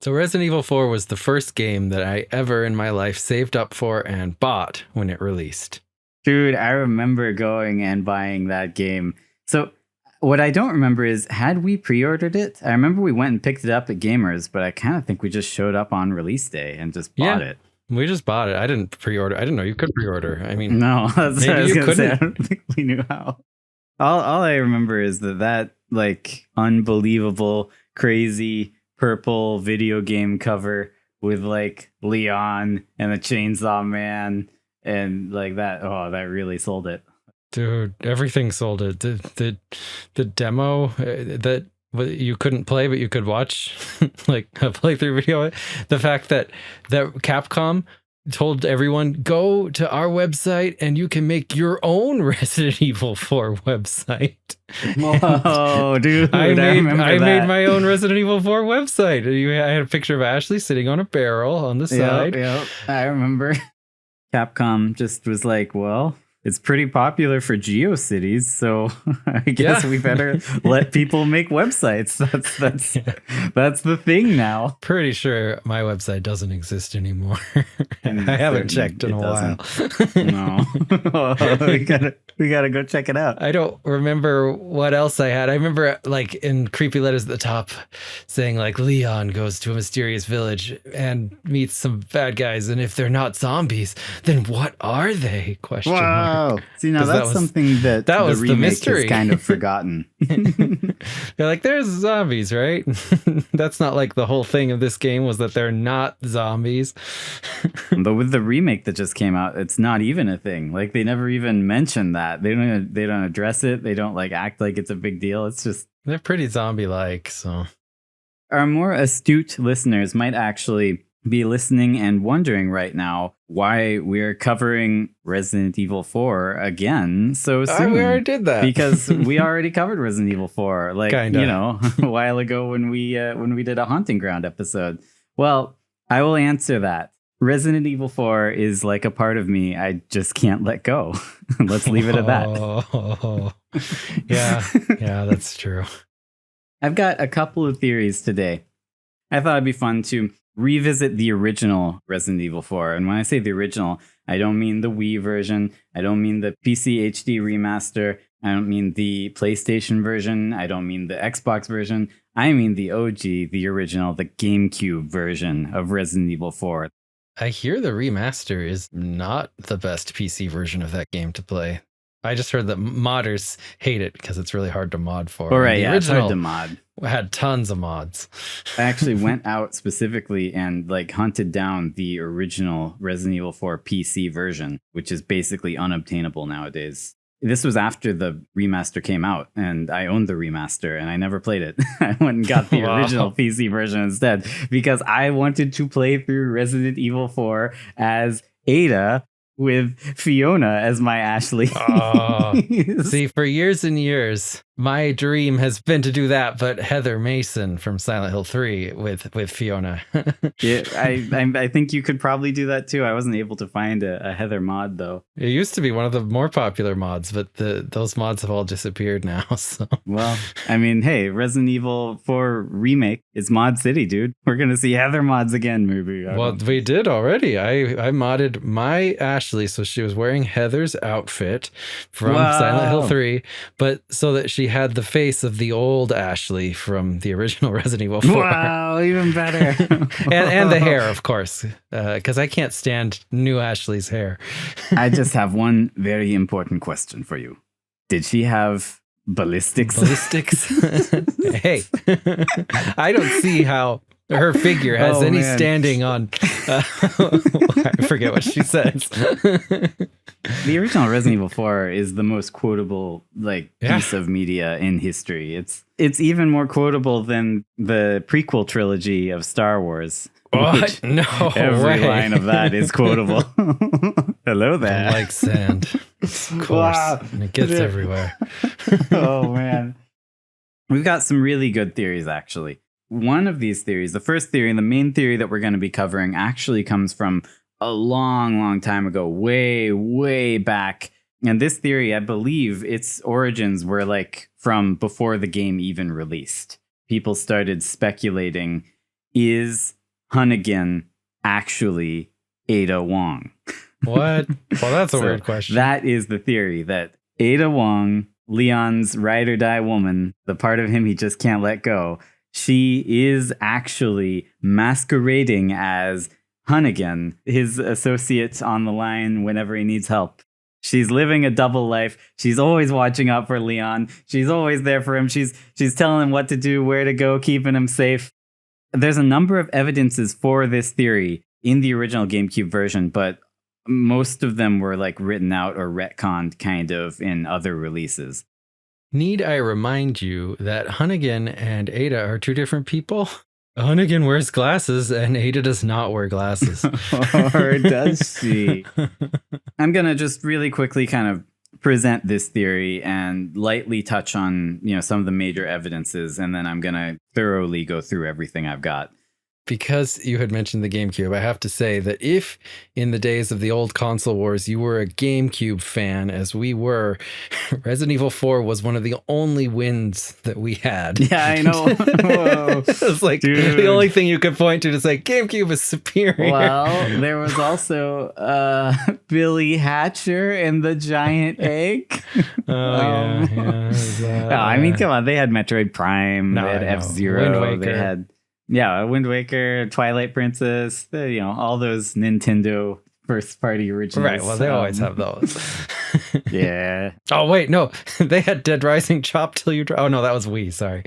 So Resident Evil 4 was the first game that I ever in my life saved up for and bought when it released. Dude, I remember going and buying that game. So what I don't remember is, had we pre-ordered it? I remember we went and picked it up at Gamers, but I kind of think we just showed up on release day and just bought it. We just bought it. I didn't pre-order. I didn't know you could pre-order. I mean, no, that's maybe what I was you gonna say. couldn't. I don't think we knew how. All I remember is that like unbelievable, crazy purple video game cover with like Leon and the Chainsaw Man and like that. Oh, that really sold it. Dude, everything sold it. The demo that you couldn't play, but you could watch, like a playthrough video. The fact that Capcom told everyone, go to our website and you can make your own Resident Evil 4 website. Whoa, dude! I made my own Resident Evil 4 website. I had a picture of Ashley sitting on a barrel on the side. Yep, I remember. Capcom just was like, well, it's pretty popular for GeoCities, so I guess we better let people make websites. That's the thing now. Pretty sure my website doesn't exist anymore. I haven't checked in a while. No, we gotta go check it out. I don't remember what else I had. I remember like in creepy letters at the top saying like Leon goes to a mysterious village and meets some bad guys, and if they're not zombies, then what are they? Question mark. Wow. See, now that's something that was the remake the mystery. has kind of forgotten. They're like, there's zombies, right? That's not like the whole thing of this game was that they're not zombies. But with the remake that just came out, it's not even a thing. Like they never even mention that. They don't address it. They don't like act like it's a big deal. It's just they're pretty zombie-like. So our more astute listeners might actually be listening and wondering right now why we're covering Resident Evil 4 again so soon. We already did that. Because we already covered Resident Evil 4 like Kinda. You know, a while ago when we did a Haunting Ground episode. Well, I will answer that. Resident Evil 4 is like a part of me I just can't let go. Let's leave it at that. Yeah, that's true. I've got a couple of theories today. I thought it'd be fun to revisit the original Resident Evil 4. And when I say the original, I don't mean the Wii version. I don't mean the PC HD remaster. I don't mean the PlayStation version. I don't mean the Xbox version. I mean the OG, the original, the GameCube version of Resident Evil 4. I hear the remaster is not the best PC version of that game to play. I just heard that modders hate it because it's really hard to mod for. All right, the yeah, it's hard to original mod. had tons of mods. I actually went out specifically and like hunted down the original Resident Evil 4 PC version, which is basically unobtainable nowadays. This was after the remaster came out, and I owned the remaster, and I never played it. I went and got the original PC version instead, because I wanted to play through Resident Evil 4 as Ada, with Fiona as my Ashley. See, for years and years, my dream has been to do that, but Heather Mason from Silent Hill 3 with Fiona. Yeah, I think you could probably do that too. I wasn't able to find a Heather mod though. It used to be one of the more popular mods, but those mods have all disappeared now. So. Well, I mean, hey, Resident Evil 4 remake is Mod City, dude. We're gonna see Heather mods again, maybe. Well, we did already. I modded my Ashley so she was wearing Heather's outfit from Silent Hill 3, but so that she had the face of the old Ashley from the original Resident Evil 4. Wow, even better. and the hair, of course, because I can't stand new Ashley's hair. I just have one very important question for you. Did she have ballistics? Hey, I don't see how her figure has any standing on. I forget what she says. The original Resident Evil 4 is the most quotable piece of media in history. It's even more quotable than the prequel trilogy of Star Wars. What? No Every line of that is quotable. Hello there. I like sand. Of course. And it gets everywhere. Oh, man. We've got some really good theories, actually. One of these theories, the first theory and the main theory that we're going to be covering actually comes from a long, long time ago, way, way back. And this theory, I believe its origins were like from before the game even released. People started speculating is Hunnigan actually Ada Wong? What? Well, that's a So weird question. That is the theory, that Ada Wong, Leon's ride or die woman, the part of him he just can't let go, she is actually masquerading as Hunnigan, his associate on the line whenever he needs help. She's living a double life. She's always watching out for Leon. She's always there for him. She's telling him what to do, where to go, keeping him safe. There's a number of evidences for this theory in the original GameCube version, but most of them were like written out or retconned kind of in other releases. Need I remind you that Hunnigan and Ada are two different people? Hunnigan wears glasses and Ada does not wear glasses. Or does she? I'm going to just really quickly kind of present this theory and lightly touch on, some of the major evidences, and then I'm going to thoroughly go through everything I've got. Because you had mentioned the GameCube, I have to say that if in the days of the old console wars you were a GameCube fan, as we were, Resident Evil 4 was one of the only wins that we had. Yeah, I know. Whoa. It's like the only thing you could point to say GameCube is superior. Well, there was also Billy Hatcher and the giant egg. I mean, come on. They had Metroid Prime, they had F-Zero, they had... Yeah, Wind Waker, Twilight Princess, all those Nintendo first-party originals. Right, well, they always have those. Yeah. Oh, wait, no. They had Dead Rising Chop Till You Drop. Oh, no, that was Wii, sorry.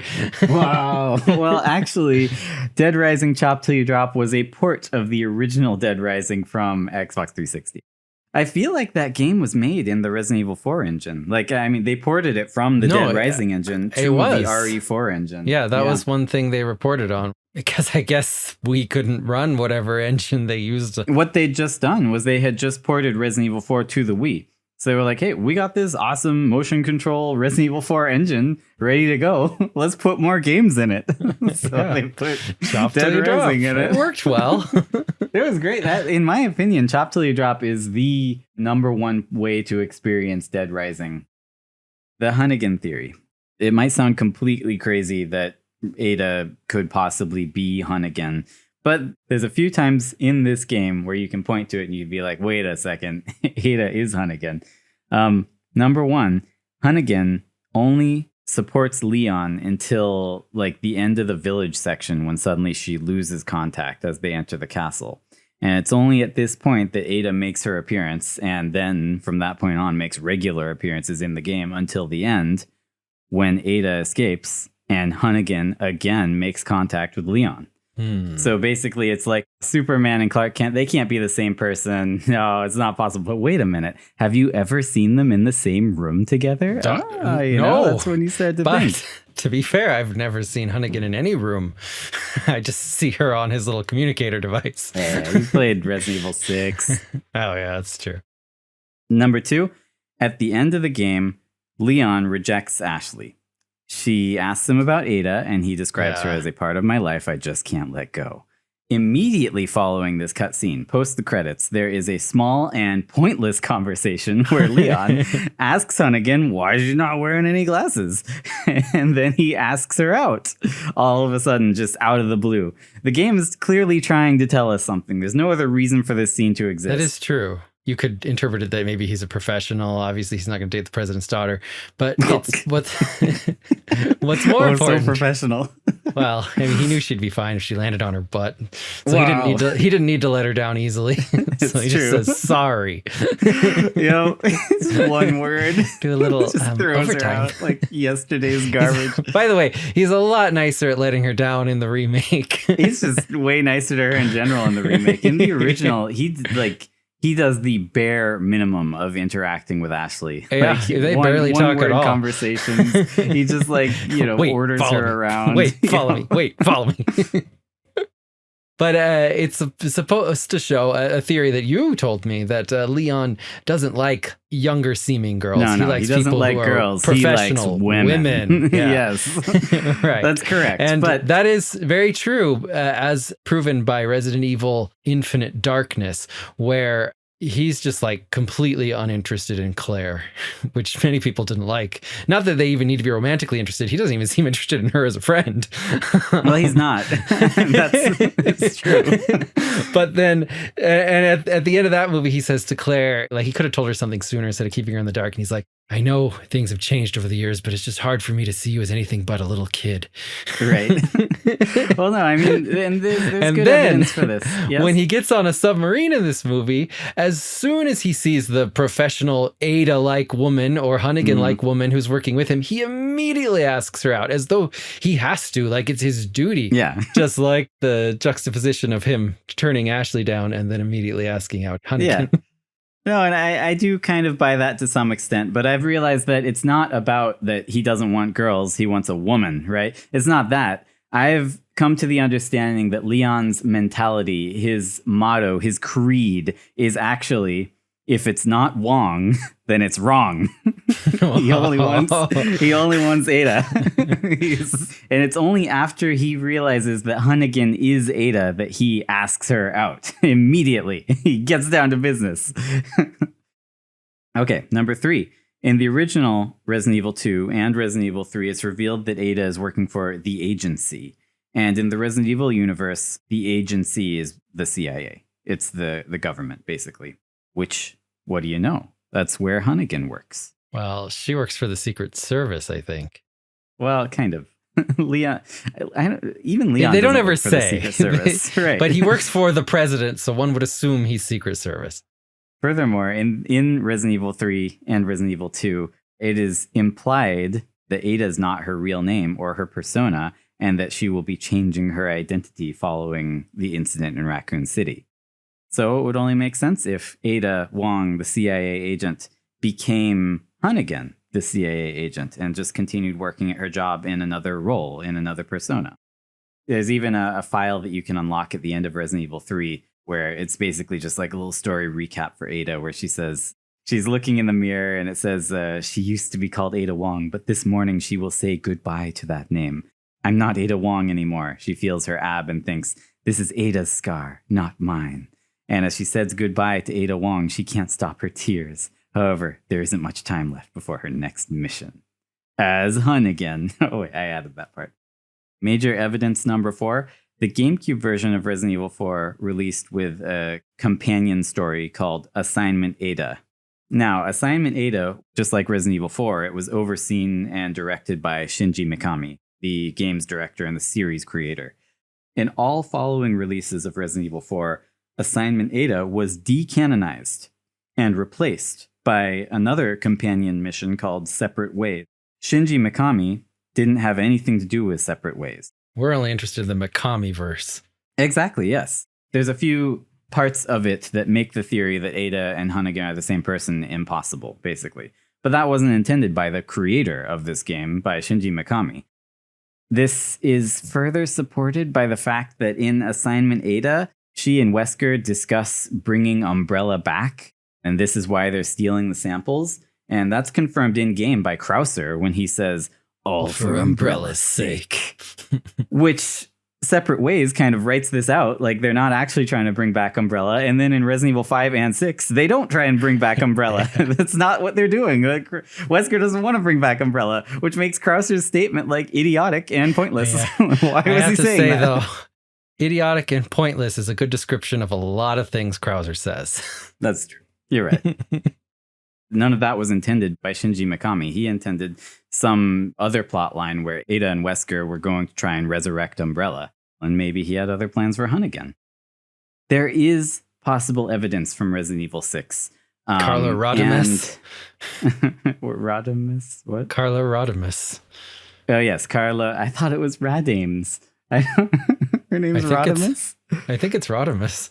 Wow. Well, actually, Dead Rising Chop Till You Drop was a port of the original Dead Rising from Xbox 360. I feel like that game was made in the Resident Evil 4 engine. They ported it from the Dead Rising engine to the RE4 engine. Yeah, that was one thing they reported on. Because I guess we couldn't run whatever engine they used. What they'd just done was they had just ported Resident Evil 4 to the Wii. So they were like, hey, we got this awesome motion control Resident Evil 4 engine ready to go. Let's put more games in it. So they put Dead Rising in it. It worked well. It was great. That, in my opinion, Chop Till You Drop is the number one way to experience Dead Rising. The Hunnigan theory. It might sound completely crazy that Ada could possibly be Hunnigan, but there's a few times in this game where you can point to it and you'd be like, wait a second, Ada is Hunnigan. Number one, Hunnigan only supports Leon until like the end of the village section, when suddenly she loses contact as they enter the castle. And it's only at this point that Ada makes her appearance, and then from that point on makes regular appearances in the game until the end, when Ada escapes and Hunnigan again makes contact with Leon. So basically it's like Superman and Clark Kent, they can't be the same person. No, it's not possible. But wait a minute. Have you ever seen them in the same room together? No. That's when you start to think. To be fair, I've never seen Hunnigan in any room. I just see her on his little communicator device. Yeah, he played Resident Evil 6. Oh, yeah, that's true. Number two, at the end of the game, Leon rejects Ashley. She asks him about Ada, and he describes her as a part of my life I just can't let go. Immediately following this cutscene, post the credits, there is a small and pointless conversation where Leon asks Hunnigan why she's not wearing any glasses. And then he asks her out, all of a sudden, just out of the blue. The game is clearly trying to tell us something. There's no other reason for this scene to exist. That is true. You could interpret it that maybe he's a professional. Obviously, he's not going to date the president's daughter. But it's what's more important. So professional. Well, I mean, he knew she'd be fine if she landed on her butt. So he didn't need to let her down easily. So he just says sorry. It's one word. Do a little just throws overtime. Her out like yesterday's garbage. By the way, he's a lot nicer at letting her down in the remake. He's just way nicer to her in general in the remake. In the original, he does the bare minimum of interacting with Ashley. Yeah, they barely talk at all. Conversations. He just orders her around. Wait, follow me. Wait, follow me. But it's supposed to show a theory that you told me that Leon doesn't like younger seeming girls. No, he doesn't like girls. Professional he likes women. Yes, right. That's correct. And that is very true, as proven by Resident Evil Infinite Darkness, where he's just like completely uninterested in Claire, which many people didn't like. Not that they even need to be romantically interested. He doesn't even seem interested in her as a friend. Well, he's not. It's true. But then, and at the end of that movie, he says to Claire, like, he could have told her something sooner instead of keeping her in the dark. And he's like, I know things have changed over the years, but it's just hard for me to see you as anything but a little kid. Right. Well, no, I mean, and there's good evidence for this. Yes? When he gets on a submarine in this movie, as soon as he sees the professional Ada-like woman or Hunnigan-like woman who's working with him, he immediately asks her out as though he has to, like it's his duty. Yeah. Just like the juxtaposition of him turning Ashley down and then immediately asking out Hunnigan. Yeah. No, and I do kind of buy that to some extent, but I've realized that it's not about that he doesn't want girls, he wants a woman, right? It's not that. I've come to the understanding that Leon's mentality, his motto, his creed is actually, if it's not Wong, then it's wrong. He only wants Ada. And it's only after he realizes that Hunnigan is Ada that he asks her out immediately. He gets down to business. Okay, number 3. In the original Resident Evil 2 and Resident Evil 3, it's revealed that Ada is working for the agency. And in the Resident Evil universe, the agency is the CIA. It's the government, basically. Which, what do you know? That's where Hunnigan works. Well, she works for the Secret Service, I think. Well, kind of. Leon, even Leon. They don't ever work for say. the Secret Service. Right. But he works for the president, so one would assume he's Secret Service. Furthermore, in Resident Evil 3 and Resident Evil 2, it is implied that Ada is not her real name or her persona, and that she will be changing her identity following the incident in Raccoon City. So it would only make sense if Ada Wong, the CIA agent, became Hunnigan, the CIA agent, and just continued working at her job in another role, in another persona. There's even a file that you can unlock at the end of Resident Evil 3 where it's basically just like a little story recap for Ada, where she says she's looking in the mirror and it says she used to be called Ada Wong, but this morning she will say goodbye to that name. I'm not Ada Wong anymore. She feels her ab and thinks, this is Ada's scar, not mine. And as she says goodbye to Ada Wong, she can't stop her tears. However, there isn't much time left before her next mission. As Hunnigan. Oh, wait, I added that part. Major evidence number 4. The GameCube version of Resident Evil 4 released with a companion story called Assignment Ada. Now, Assignment Ada, just like Resident Evil 4, it was overseen and directed by Shinji Mikami, the game's director and the series creator. In all following releases of Resident Evil 4, Assignment Ada was decanonized and replaced by another companion mission called Separate Ways. Shinji Mikami didn't have anything to do with Separate Ways. We're only interested in the Mikami-verse. Exactly, yes. There's a few parts of it that make the theory that Ada and Hunnigan are the same person impossible, basically. But that wasn't intended by the creator of this game, by Shinji Mikami. This is further supported by the fact that in Assignment Ada, she and Wesker discuss bringing Umbrella back, and this is why they're stealing the samples. And that's confirmed in-game by Krauser when he says, all for Umbrella's sake. Which Separate Ways kind of writes this out, like they're not actually trying to bring back Umbrella. And then in Resident Evil 5 and 6, they don't try and bring back Umbrella. That's not what they're doing. Like, Wesker doesn't want to bring back Umbrella, which makes Krauser's statement like idiotic and pointless. Yeah. Why was he saying that? Though, idiotic and pointless is a good description of a lot of things Krauser says. That's true. You're right. None of that was intended by Shinji Mikami. He intended some other plot line where Ada and Wesker were going to try and resurrect Umbrella. And maybe he had other plans for Hunnigan. There is possible evidence from Resident Evil 6. Carla Rodimus. Rodimus? What? Carla Rodimus. Oh, yes, Carla. I thought it was Radames. Her name is Rodimus? I think it's Rodimus.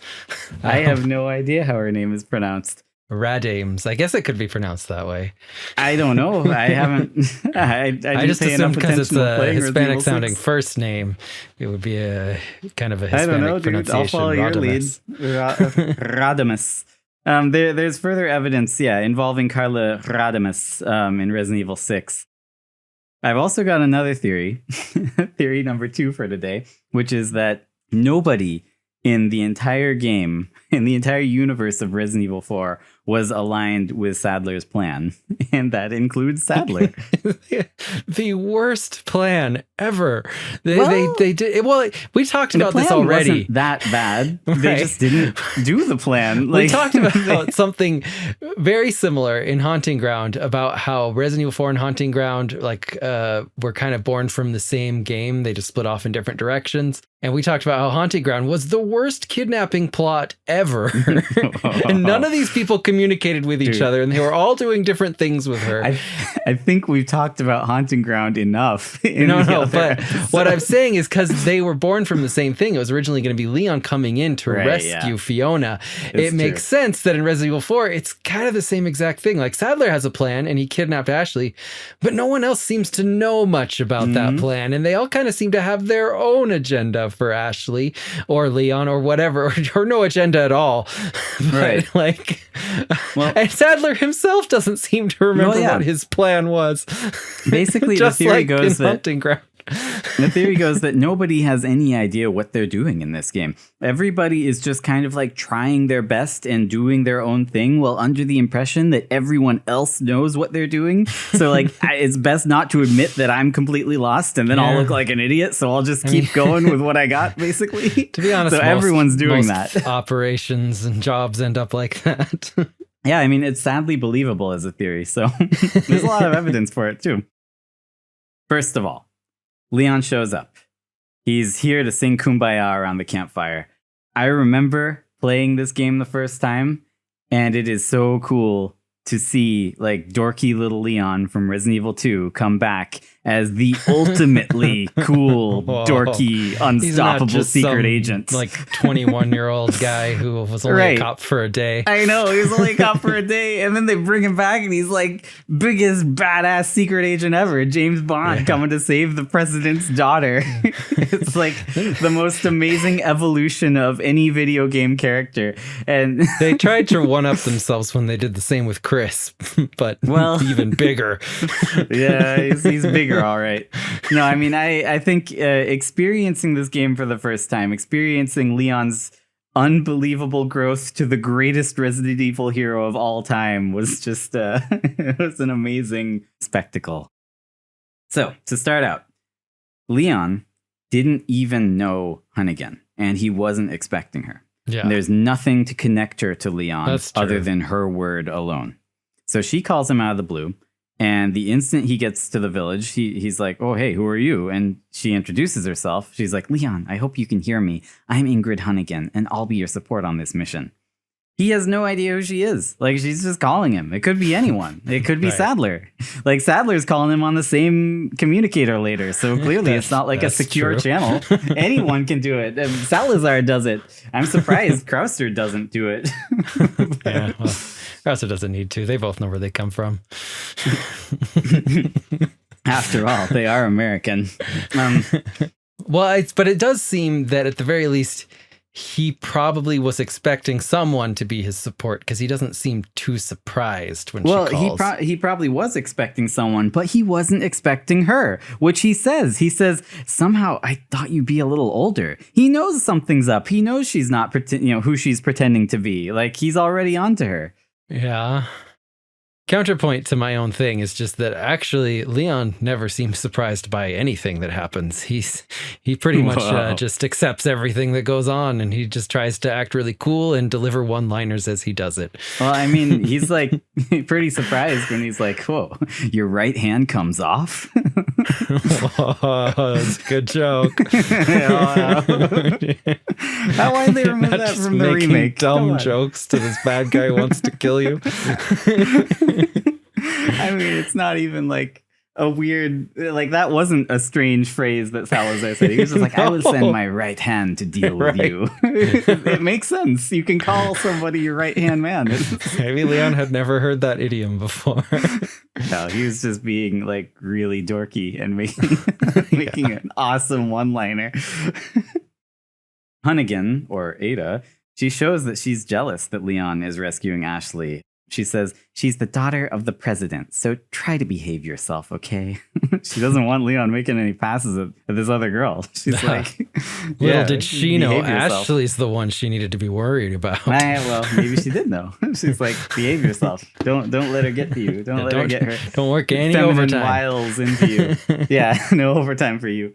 I have no idea how her name is pronounced. Radames. I guess it could be pronounced that way. I don't know. I haven't. I just assumed because it's a Hispanic sounding first name, it would be a kind of a Hispanic pronunciation. I'll follow your lead. Rodimus. There's further evidence, involving Carla Rodimus in Resident Evil 6. I've also got another theory, theory number 2 for today, which is that nobody in the entire game, in the entire universe of Resident Evil 4, was aligned with Sadler's plan. And that includes Sadler. The worst plan ever. They did. Well, we talked about this already. Wasn't that bad. Right. They just didn't do the plan. We talked about something very similar in Haunting Ground, about how Resident Evil 4 and Haunting Ground were kind of born from the same game. They just split off in different directions. And we talked about how Haunting Ground was the worst kidnapping plot ever. And none of these people communicated with each other, and they were all doing different things with her. I think we've talked about Haunting Ground enough. But what I'm saying is, because they were born from the same thing, it was originally going to be Leon coming in to rescue Fiona. It makes sense that in Resident Evil 4, it's kind of the same exact thing. Like, Sadler has a plan, and he kidnapped Ashley, but no one else seems to know much about that plan, and they all kind of seem to have their own agenda for Ashley or Leon or whatever, or no agenda at all. But, and Sadler himself doesn't seem to remember what his plan was. Basically, the theory goes that Hunting Ground. The theory goes that nobody has any idea what they're doing in this game. Everybody is just kind of like trying their best and doing their own thing, while under the impression that everyone else knows what they're doing. So like, it's best not to admit that I'm completely lost, and then I'll look like an idiot. So I'll just keep going with what I got, basically. To be honest, so everyone's doing that. Operations and jobs end up like that. Yeah, I mean, it's sadly believable as a theory. So there's a lot of evidence for it too. First of all, Leon shows up. He's here to sing Kumbaya around the campfire. I remember playing this game the first time, and it is so cool to see like dorky little Leon from Resident Evil 2 come back as the ultimately cool, dorky, unstoppable secret agent. Like 21-year-old guy who was only a cop for a day. I know, he was only a cop for a day, and then they bring him back, and he's like biggest badass secret agent ever, James Bond coming to save the president's daughter. It's like the most amazing evolution of any video game character. And they tried to one-up themselves when they did the same with Chris, but even bigger. Yeah, he's bigger. All right. No, I mean, I think experiencing this game for the first time, experiencing Leon's unbelievable growth to the greatest Resident Evil hero of all time was just it was an amazing spectacle. So, to start out, Leon didn't even know Hunnigan, and he wasn't expecting her. Yeah. And there's nothing to connect her to Leon other than her word alone. So she calls him out of the blue. And the instant he gets to the village, he's like, oh, hey, who are you? And she introduces herself. She's like, Leon, I hope you can hear me. I'm Ingrid Hunnigan, and I'll be your support on this mission. He has no idea who she is. Like, she's just calling him. It could be anyone. It could be Sadler. Like, Sadler's calling him on the same communicator later. So clearly it's not like a secure channel. Anyone can do it. Salazar does it. I'm surprised Krauser doesn't do it. Yeah, well, Krauser doesn't need to. They both know where they come from. After all, they are American. But it does seem that at the very least, he probably was expecting someone to be his support, because he doesn't seem too surprised when she calls. Well, he probably was expecting someone, but he wasn't expecting her, which he says. He says, somehow I thought you'd be a little older. He knows something's up. He knows she's not who she's pretending to be. Like, he's already onto her. Yeah. Counterpoint to my own thing is just that actually Leon never seems surprised by anything that happens. He pretty much just accepts everything that goes on, and he just tries to act really cool and deliver one-liners as he does it. Well, I mean, he's like pretty surprised when he's like, whoa, your right hand comes off? Oh, that's a good joke. How why they remove that from the remake? Dumb jokes to this bad guy who wants to kill you. I mean, it's not even like a weird, like that wasn't a strange phrase that Salazar said. He was just like, I would send my right hand to deal with you. It makes sense. You can call somebody your right hand man. Maybe Leon had never heard that idiom before. No, he was just being like really dorky and making an awesome one-liner. Hunnigan, or Ada, she shows that she's jealous that Leon is rescuing Ashley. She says, she's the daughter of the president, so try to behave yourself, okay? She doesn't want Leon making any passes at this other girl. She's like, little did she know yourself. Ashley's the one she needed to be worried about. Well, maybe she did know. She's like, behave yourself. Don't let her get to you. Don't let her get her don't work any feminine overtime. wiles into you. Yeah, no overtime for you.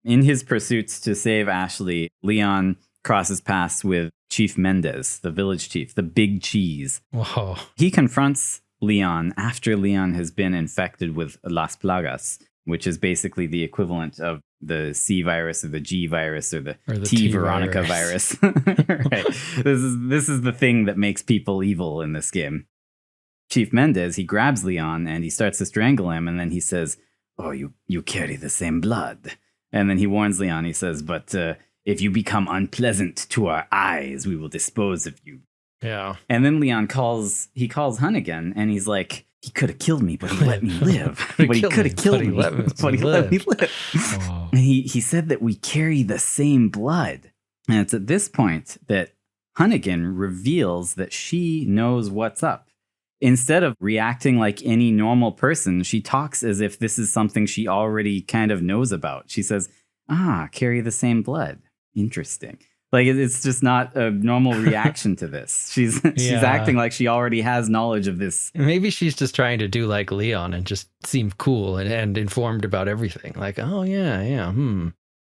In his pursuits to save Ashley, Leon crosses paths with Chief Mendez, the village chief, the big cheese. Whoa. He confronts Leon after Leon has been infected with Las Plagas, which is basically the equivalent of the C virus or the G virus or the T Veronica virus. Right. This is the thing that makes people evil in this game. Chief Mendez, he grabs Leon and he starts to strangle him, and then he says, "Oh, you carry the same blood." And then he warns Leon. He says, "But if you become unpleasant to our eyes, we will dispose of you." Yeah. And then Leon calls Hunnigan, and he's like, "He could have killed me, but he let me live. But he could have killed me, but he let me live." Oh. And he said that we carry the same blood. And it's at this point that Hunnigan reveals that she knows what's up. Instead of reacting like any normal person, she talks as if this is something she already kind of knows about. She says, carry the same blood. Interesting. Like, it's just not a normal reaction to this. She's acting like she already has knowledge of this. Maybe she's just trying to do like Leon and just seem cool and informed about everything. Like, oh, yeah.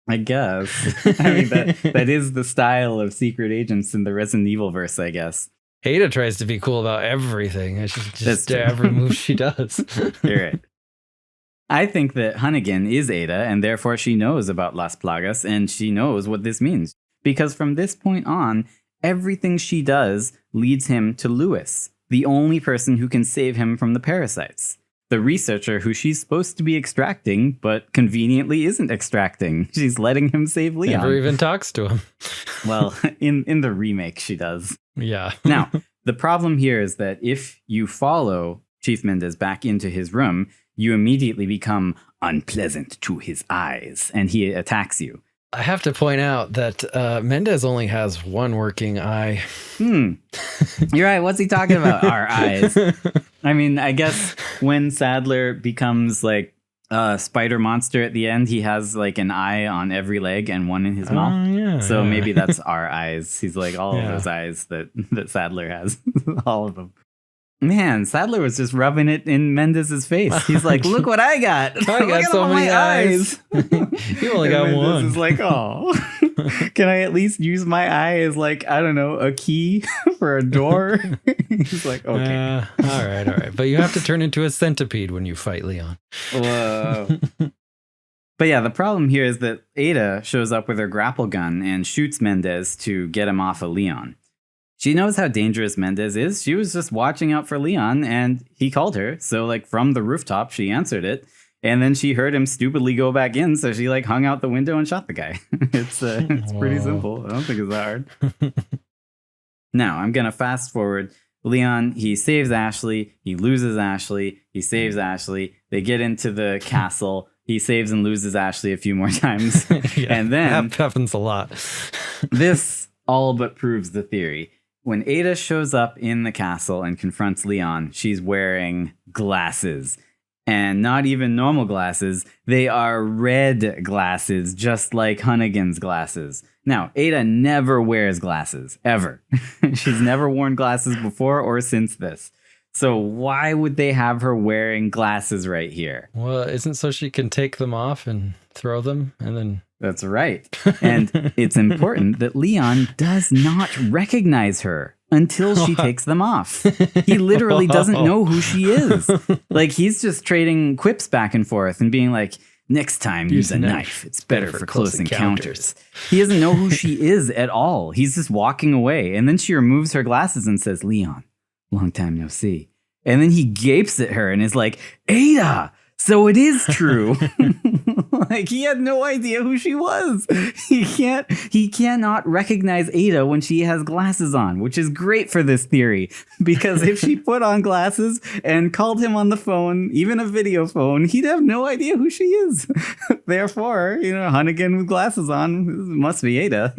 I guess. I mean, that is the style of secret agents in the Resident Evil verse, I guess. Ada tries to be cool about everything. It's just every move she does. You're right. I think that Hunnigan is Ada, and therefore she knows about Las Plagas, and she knows what this means. Because from this point on, everything she does leads him to Lewis, the only person who can save him from the parasites. The researcher who she's supposed to be extracting, but conveniently isn't extracting. She's letting him save Leon. Never even talks to him. Well, in the remake, she does. Yeah. Now, the problem here is that if you follow Chief Mendez back into his room, you immediately become unpleasant to his eyes, and he attacks you. I have to point out that Mendez only has one working eye. You're right. What's he talking about? Our eyes. I mean, I guess when Sadler becomes like a spider monster at the end, he has like an eye on every leg and one in his mouth. Yeah, so maybe that's our eyes. He's like all of those eyes that Sadler has. All of them. Man, Sadler was just rubbing it in Mendez's face. He's like, "Look what I got! I got so many eyes. You only got one." Mendez is like, "Oh, can I at least use my eye as like, I don't know, a key for a door?" He's like, "Okay, all right. But you have to turn into a centipede when you fight Leon." Whoa. But yeah, the problem here is that Ada shows up with her grapple gun and shoots Mendez to get him off of Leon. She knows how dangerous Mendez is. She was just watching out for Leon, and he called her. So, like, from the rooftop, she answered it. And then she heard him stupidly go back in, so she, like, hung out the window and shot the guy. It's pretty simple. I don't think it's that hard. Now, I'm going to fast forward. Leon, he saves Ashley. He loses Ashley. He saves Ashley. They get into the castle. He saves and loses Ashley a few more times. And then... That happens a lot. This all but proves the theory. When Ada shows up in the castle and confronts Leon, she's wearing glasses. And not even normal glasses. They are red glasses, just like Hunnigan's glasses. Now, Ada never wears glasses, ever. She's never worn glasses before or since this. So why would they have her wearing glasses right here? Well, isn't so she can take them off and throw them and then... That's right. And it's important that Leon does not recognize her until she takes them off. He literally doesn't know who she is. Like, he's just trading quips back and forth and being like, "Next time, use a knife. It's better for close encounters." He doesn't know who she is at all. He's just walking away. And then she removes her glasses and says, "Leon, long time no see." And then he gapes at her and is like, "Ada, so it is true." Like, he had no idea who she was. He cannot recognize Ada when she has glasses on, which is great for this theory. Because if she put on glasses and called him on the phone, even a video phone, he'd have no idea who she is. Therefore, Hunnigan with glasses on must be Ada.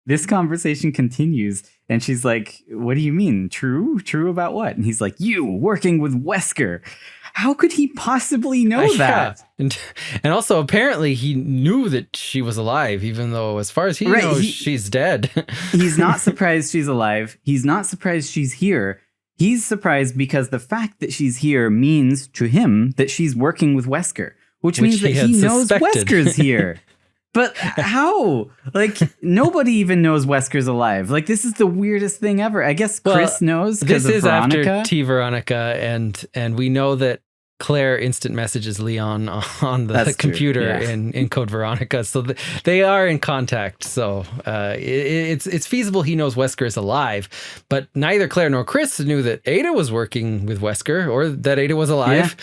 This conversation continues, and she's like, what do you mean? True? True about what? And he's like, you working with Wesker. How could he possibly know that? And also, apparently, he knew that she was alive, even though, as far as he knows, she's dead. He's not surprised she's alive. He's not surprised she's here. He's surprised because the fact that she's here means to him that she's working with Wesker, which means that he knows Wesker's here. But how? Like, nobody even knows Wesker's alive. Like, this is the weirdest thing ever. I guess Chris knows because of Veronica. This is after T. Veronica, and we know that Claire instant messages Leon on the computer in Code Veronica, so they are in contact. So it's feasible he knows Wesker is alive, but neither Claire nor Chris knew that Ada was working with Wesker or that Ada was alive.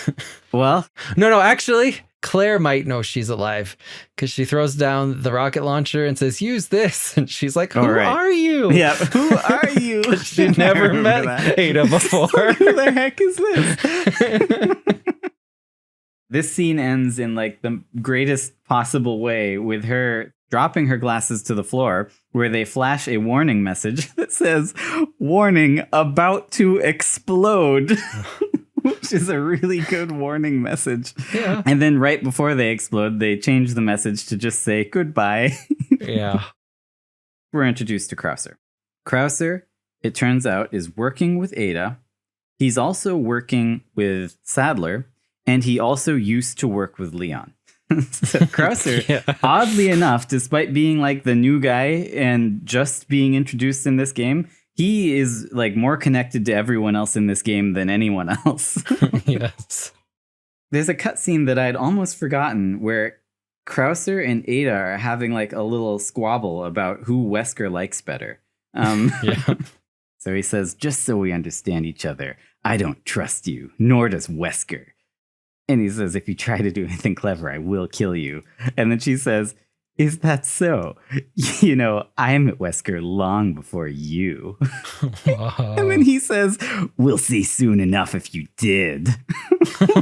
Yeah. Well, no, actually, Claire might know she's alive because she throws down the rocket launcher and says, "Use this," and she's like, "Who are you?" Yeah, who are you? She never met Ada before. Who the heck is this? This scene ends in like the greatest possible way with her dropping her glasses to the floor, where they flash a warning message that says, "Warning, about to explode." Which is a really good warning message. Yeah. And then right before they explode, they change the message to just say goodbye. Yeah. We're introduced to Krauser. Krauser, it turns out, is working with Ada. He's also working with Sadler, and he also used to work with Leon. So Krauser, oddly enough, despite being like the new guy and just being introduced in this game, he is like more connected to everyone else in this game than anyone else. Yes. There's a cutscene that I'd almost forgotten where Krauser and Ada are having like a little squabble about who Wesker likes better. Yeah. So he says, "Just so we understand each other, I don't trust you, nor does Wesker." And he says, "If you try to do anything clever, I will kill you." And then she says, "Is that so? You know, I met Wesker long before you." And then he says, "We'll see soon enough if you did."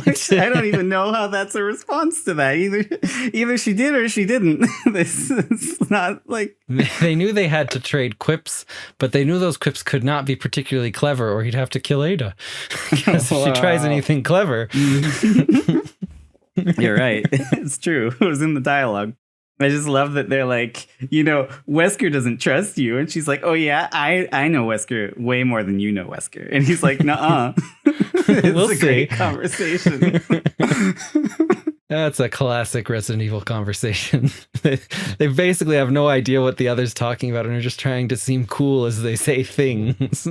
Which I don't even know how that's a response to that. Either she did or she didn't. This is not like... They knew they had to trade quips, but they knew those quips could not be particularly clever or he'd have to kill Ada. Because if she tries anything clever... You're right. It's true. It was in the dialogue. I just love that they're like, you know, Wesker doesn't trust you. And she's like, "Oh, yeah, I know Wesker way more than you know Wesker." And he's like, "Nuh-uh." It's a great conversation. That's a classic Resident Evil conversation. They basically have no idea what the other's talking about and are just trying to seem cool as they say things.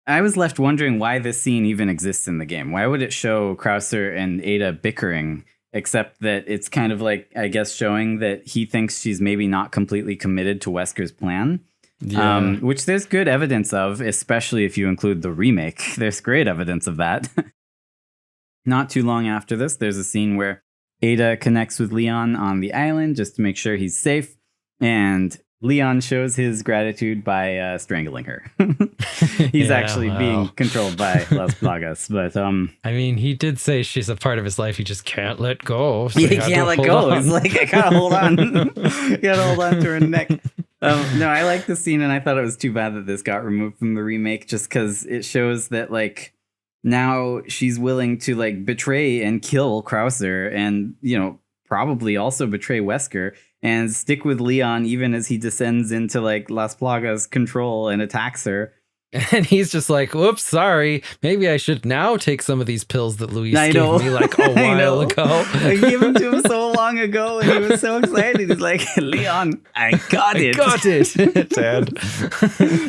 I was left wondering why this scene even exists in the game. Why would it show Krauser and Ada bickering? Except that it's kind of like, I guess, showing that he thinks she's maybe not completely committed to Wesker's plan. Yeah. Which there's good evidence of, especially if you include the remake. There's great evidence of that. Not too long after this, there's a scene where Ada connects with Leon on the island just to make sure he's safe. And Leon shows his gratitude by strangling her. He's actually being controlled by Las Plagas. But I mean, he did say she's a part of his life. He just can't let go. So he can't let go. It's like, I gotta hold on. You gotta hold on to her neck. No, I like the scene, and I thought it was too bad that this got removed from the remake, just because it shows that like now she's willing to like betray and kill Krauser, and you know, probably also betray Wesker and stick with Leon even as he descends into like Las Plagas' control and attacks her. And he's just like, "Whoops, sorry. Maybe I should now take some of these pills that Luis gave me like a while ago." I gave them to him so long ago and he was so excited. He's like, "Leon, I got it." I got it, Dad.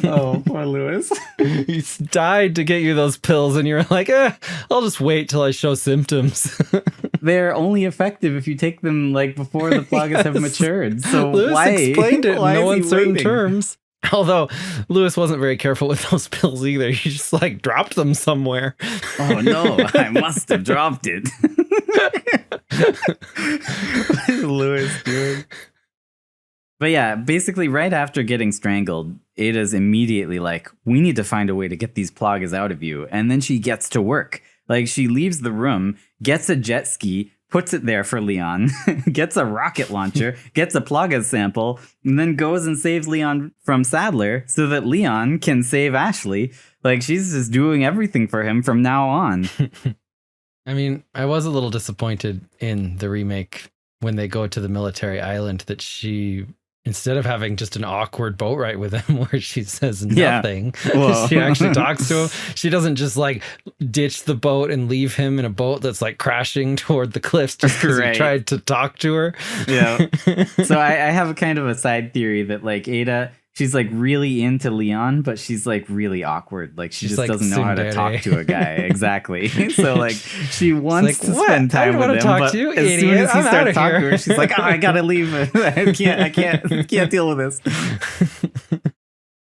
Oh, poor Luis. He's died to get you those pills and you're like, I'll just wait till I show symptoms. They're only effective if you take them like before the plagas have matured. So Luis why explained it in no uncertain waiting? Terms. Although Luis wasn't very careful with those pills either. He just like dropped them somewhere. Oh no, I must have dropped it. What is Luis doing? But yeah, basically right after getting strangled, Ada's immediately like, "We need to find a way to get these plagas out of you." And then she gets to work. Like she leaves the room, gets a jet ski, puts it there for Leon, gets a rocket launcher, gets a Plaga sample, and then goes and saves Leon from Sadler so that Leon can save Ashley. Like, she's just doing everything for him from now on. I mean, I was a little disappointed in the remake when they go to the military island that she, instead of having just an awkward boat ride with him where she says nothing, she actually talks to him. She doesn't just like ditch the boat and leave him in a boat that's like crashing toward the cliffs just because he tried to talk to her. Yeah. So I have a kind of a side theory that like Ada, she's like really into Leon, but she's like really awkward. Like she just like doesn't know how to talk to a guy. Exactly. So like she wants to spend time with him, but as soon as he starts talking to her, she's like, oh, I gotta leave. I can't deal with this.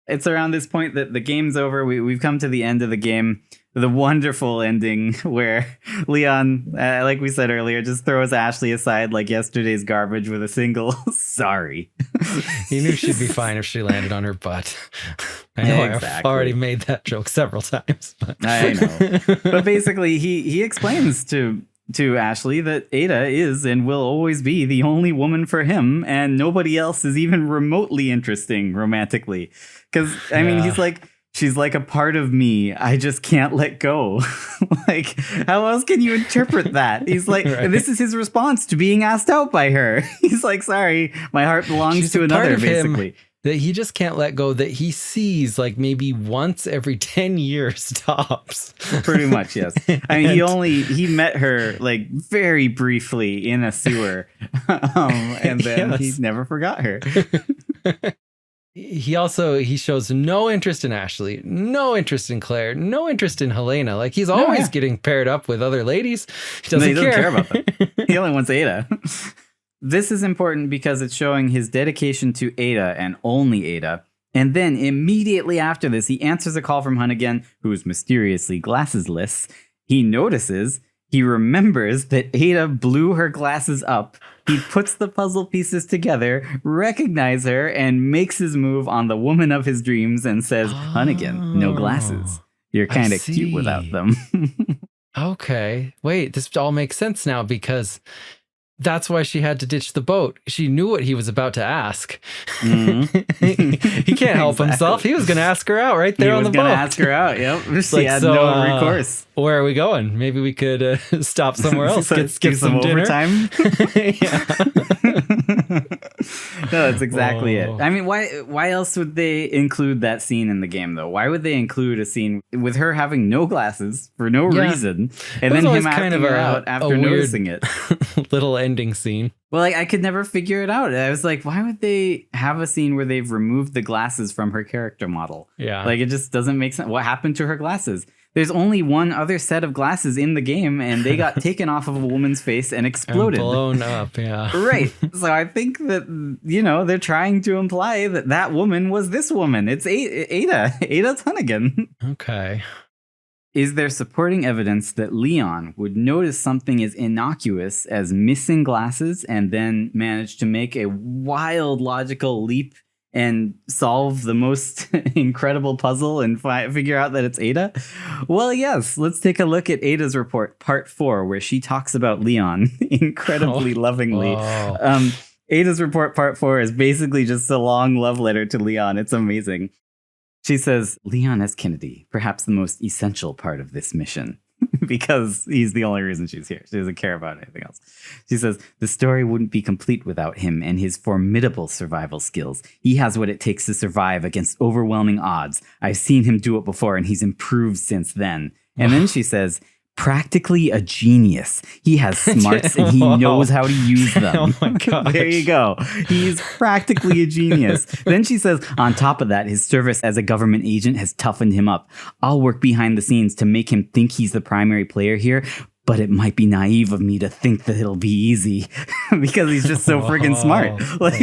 It's around this point that the game's over. We've come to the end of the game. The wonderful ending where Leon, like we said earlier, just throws Ashley aside like yesterday's garbage with a single sorry. He knew she'd be fine if she landed on her butt. I know I've already made that joke several times. But. I know. But basically, he explains to Ashley that Ada is and will always be the only woman for him, and nobody else is even remotely interesting romantically. Because, I mean, he's like, she's like a part of me. I just can't let go. Like, how else can you interpret that? He's like, and this is his response to being asked out by her. He's like, sorry, my heart belongs to another, basically. That he just can't let go, that he sees like maybe once every 10 years tops. Pretty much, yes. I mean, he met her like very briefly in a sewer. And then he never forgot her. He shows no interest in Ashley, no interest in Claire, no interest in Helena. Like he's always getting paired up with other ladies. He doesn't care about them. He only wants Ada. This is important because it's showing his dedication to Ada and only Ada. And then immediately after this, he answers a call from Hunnigan, who's mysteriously glassesless. He notices, he remembers that Ada blew her glasses up. He puts the puzzle pieces together, recognizes her, and makes his move on the woman of his dreams and says, Hunnigan, no glasses. You're kind of cute without them. Okay. Wait, this all makes sense now because that's why she had to ditch the boat. She knew what he was about to ask. Mm-hmm. He can't help himself. He was going to ask her out right there on the boat. He was going to ask her out, yep. She had no recourse. Where are we going? Maybe we could stop somewhere else, skip some overtime. No, that's exactly it. I mean, why else would they include that scene in the game, though? Why would they include a scene with her having no glasses for no reason, and then him asking her out after noticing it? Little ending scene. Well, I could never figure it out. I was like, why would they have a scene where they've removed the glasses from her character model? Yeah. Like, it just doesn't make sense. What happened to her glasses? There's only one other set of glasses in the game, and they got taken off of a woman's face and exploded. And blown up, yeah. Right. So I think that, they're trying to imply that woman was this woman. It's Ada Hunnigan. Okay. Is there supporting evidence that Leon would notice something as innocuous as missing glasses and then manage to make a wild logical leap and solve the most incredible puzzle and figure out that it's Ada? Well, yes. Let's take a look at Ada's report, part 4, where she talks about Leon incredibly lovingly. Ada's report, part 4, is basically just a long love letter to Leon. It's amazing. She says, Leon S. Kennedy, perhaps the most essential part of this mission, because he's the only reason she's here. She doesn't care about anything else. She says, the story wouldn't be complete without him and his formidable survival skills. He has what it takes to survive against overwhelming odds. I've seen him do it before, and he's improved since then. And then she says, practically a genius. He has smarts and he knows how to use them. Oh my gosh. There you go. He's practically a genius. Then she says, on top of that, his service as a government agent has toughened him up. I'll work behind the scenes to make him think he's the primary player here, but it might be naive of me to think that it'll be easzy because he's just so friggin' smart. Like,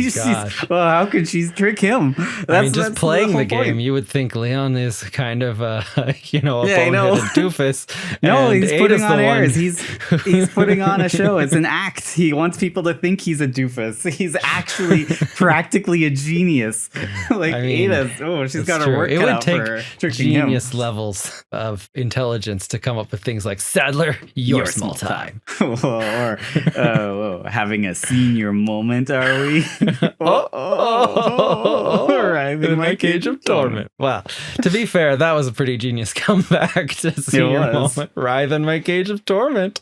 how could she trick him? Just playing the game, you would think Leon is kind of a boneheaded doofus. No, he's putting on airs. He's putting on a show. It's an act. He wants people to think he's a doofus. He's actually practically a genius. Ada, she's got her work cut out for her. It would take genius levels of intelligence to come up with things like Sadler, you're your small time. Or having a senior moment, are we? Right in my cage of torment. Wow. To be fair, that was a pretty genius comeback to senior moment. Writhe in my cage of torment.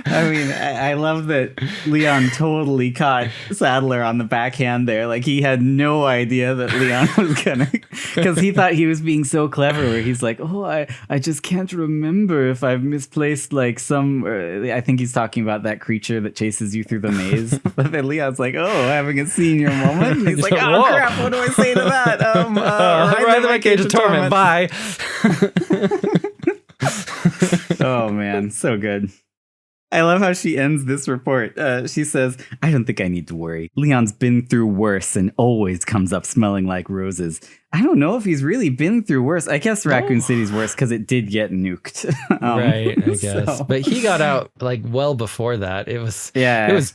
I mean, I love that Leon totally caught Sadler on the backhand there. Like, he had no idea that Leon was gonna, because he thought he was being so clever, where he's like, oh, I just can't remember if I've misplaced like some, I think he's talking about that creature that chases you through the maze. But then Leon's like, oh, having a senior moment. And he's like, oh, whoa, crap, what do I say to that? Writhe in my cage of torment. Bye. Oh, man, so good. I love how she ends this report. She says, I don't think I need to worry. Leon's been through worse and always comes up smelling like roses. I don't know if he's really been through worse. I guess Raccoon City's worse because it did get nuked. Right, I guess. So. But he got out like well before that. It was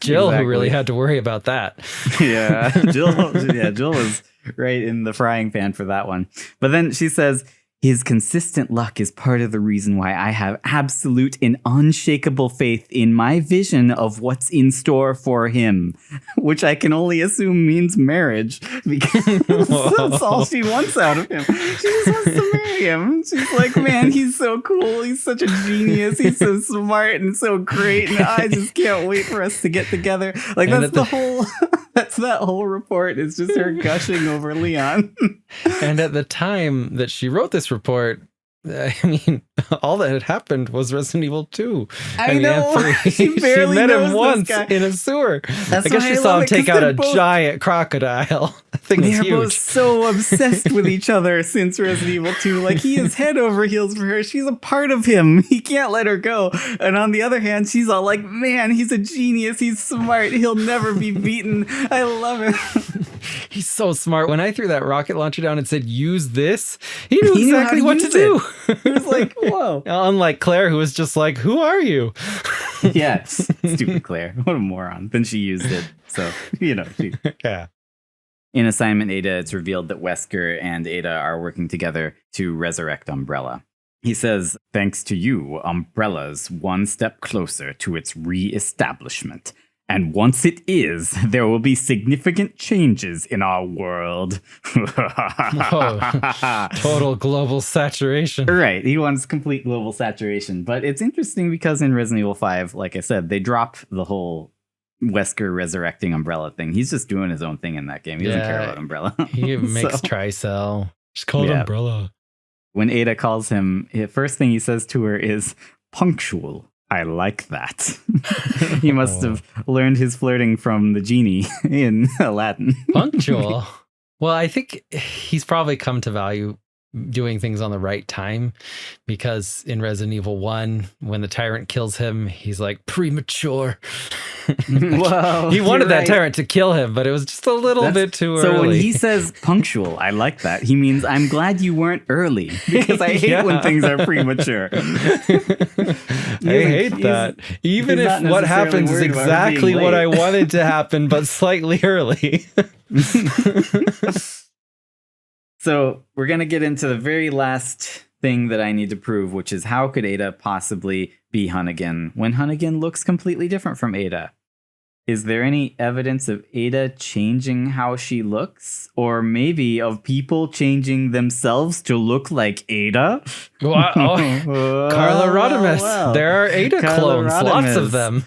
Jill who really had to worry about that. Yeah, Jill was right in the frying pan for that one. But then she says, his consistent luck is part of the reason why I have absolute and unshakable faith in my vision of what's in store for him, which I can only assume means marriage, because that's all she wants out of him. She just wants to marry him. She's like, man, he's so cool. He's such a genius. He's so smart and so great. And I just can't wait for us to get together. Like, that's the whole... That's that whole report. It's just her gushing over Leon. And at the time that she wrote this report, I mean, all that had happened was Resident Evil 2. I know. She met him once in a sewer. I guess she saw him take out a giant crocodile. That thing was huge. They're both so obsessed with each other since Resident Evil 2. Like, he is head over heels for her. She's a part of him. He can't let her go. And on the other hand, she's all like, man, he's a genius. He's smart. He'll never be beaten. I love it. He's so smart. When I threw that rocket launcher down and said, use this, he knew exactly what to do. He was like, whoa. Unlike Claire, who was just like, who are you? Yeah, stupid Claire. What a moron. Then she used it. So, yeah. In Assignment Ada, it's revealed that Wesker and Ada are working together to resurrect Umbrella. He says, thanks to you, Umbrella's one step closer to its re-establishment. And once it is, there will be significant changes in our world. Total global saturation. Right. He wants complete global saturation. But it's interesting because in Resident Evil 5, like I said, they dropped the whole Wesker resurrecting Umbrella thing. He's just doing his own thing in that game. He doesn't care about Umbrella. He makes Tricell. Just called Umbrella. When Ada calls him, the first thing he says to her is, punctual. I like that. He must have learned his flirting from the genie in Aladdin. Punctual. Well, I think he's probably come to value doing things on the right time, because in Resident Evil 1, when the tyrant kills him, he's like, premature. Well, he wanted that tyrant to kill him, but it was just a little bit too early. So when he says punctual, I like that. He means, I'm glad you weren't early, because I hate when things are premature. I hate that. Even if what happens is exactly what I wanted to happen, but slightly early. So we're going to get into the very last thing that I need to prove, which is how could Ada possibly be Hunnigan when Hunnigan looks completely different from Ada? Is there any evidence of Ada changing how she looks? Or maybe of people changing themselves to look like Ada? Wow. Carla Rodimus. Well. There are Ada clones, lots of them.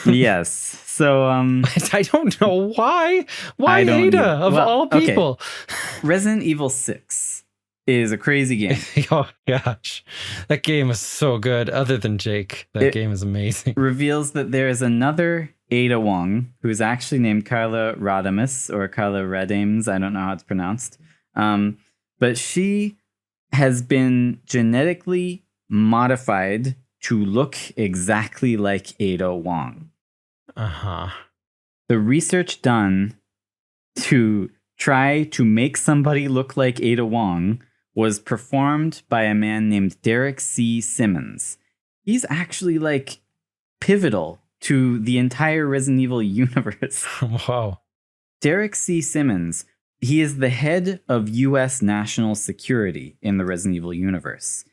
Yes. So, I don't know why. Why Ada, of all people? Okay. Resident Evil 6 is a crazy game. Oh, gosh. That game is so good. Other than Jake, that game is amazing. Reveals that there is another Ada Wong, who is actually named Carla Rodimus, or Carla Radimes. I don't know how it's pronounced. But she has been genetically modified to look exactly like Ada Wong. Uh-huh. The research done to try to make somebody look like Ada Wong was performed by a man named Derek C. Simmons. He's actually like pivotal to the entire Resident Evil universe. Wow. Derek C. Simmons, he is the head of U.S. national security in the Resident Evil universe.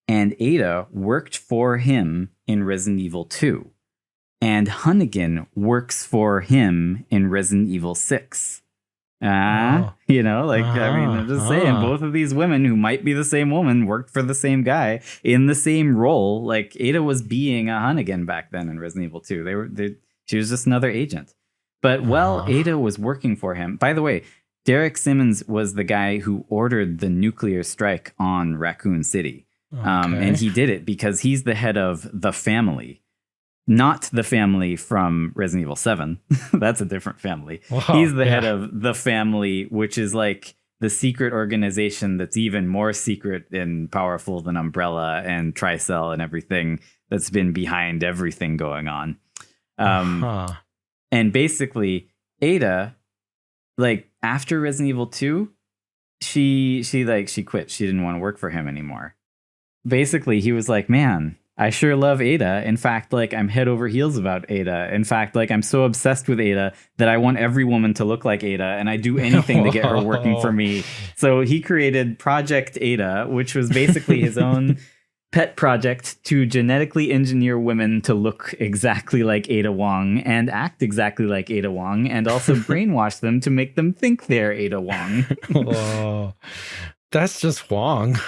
And Ada worked for him in Resident Evil 2. And Hunnigan works for him in Resident Evil 6. I'm just saying, both of these women who might be the same woman worked for the same guy in the same role. Like, Ada was being a Hunnigan back then in Resident Evil 2. She was just another agent. But Ada was working for him. By the way, Derek Simmons was the guy who ordered the nuclear strike on Raccoon City. And he did it because he's the head of the family. Not the family from Resident Evil 7. That's a different family. Wow, he's the head of the family, which is like the secret organization that's even more secret and powerful than Umbrella and Tricell and everything that's been behind everything going on. And basically, Ada, like, after Resident Evil 2, she quit. She didn't want to work for him anymore. Basically, he was like, man, I sure love Ada. In fact, like, I'm head over heels about Ada. In fact, like, I'm so obsessed with Ada that I want every woman to look like Ada, and I do anything to get her working for me. So he created Project Ada, which was basically his own pet project to genetically engineer women to look exactly like Ada Wong and act exactly like Ada Wong, and also brainwash them to make them think they're Ada Wong. Oh. That's just Wong.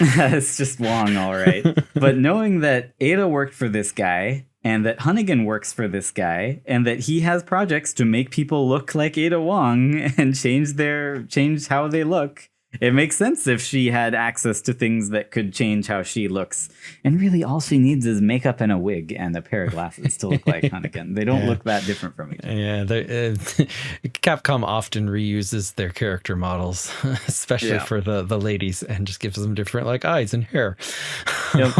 It's just Wong, all right. But knowing that Ada worked for this guy and that Hunnigan works for this guy and that he has projects to make people look like Ada Wong and change how they look, it makes sense if she had access to things that could change how she looks. And really all she needs is makeup and a wig and a pair of glasses to look like Hunnigan. They don't look that different from each other. Yeah, Capcom often reuses their character models, especially for the ladies, and just gives them different like eyes and hair. Yep.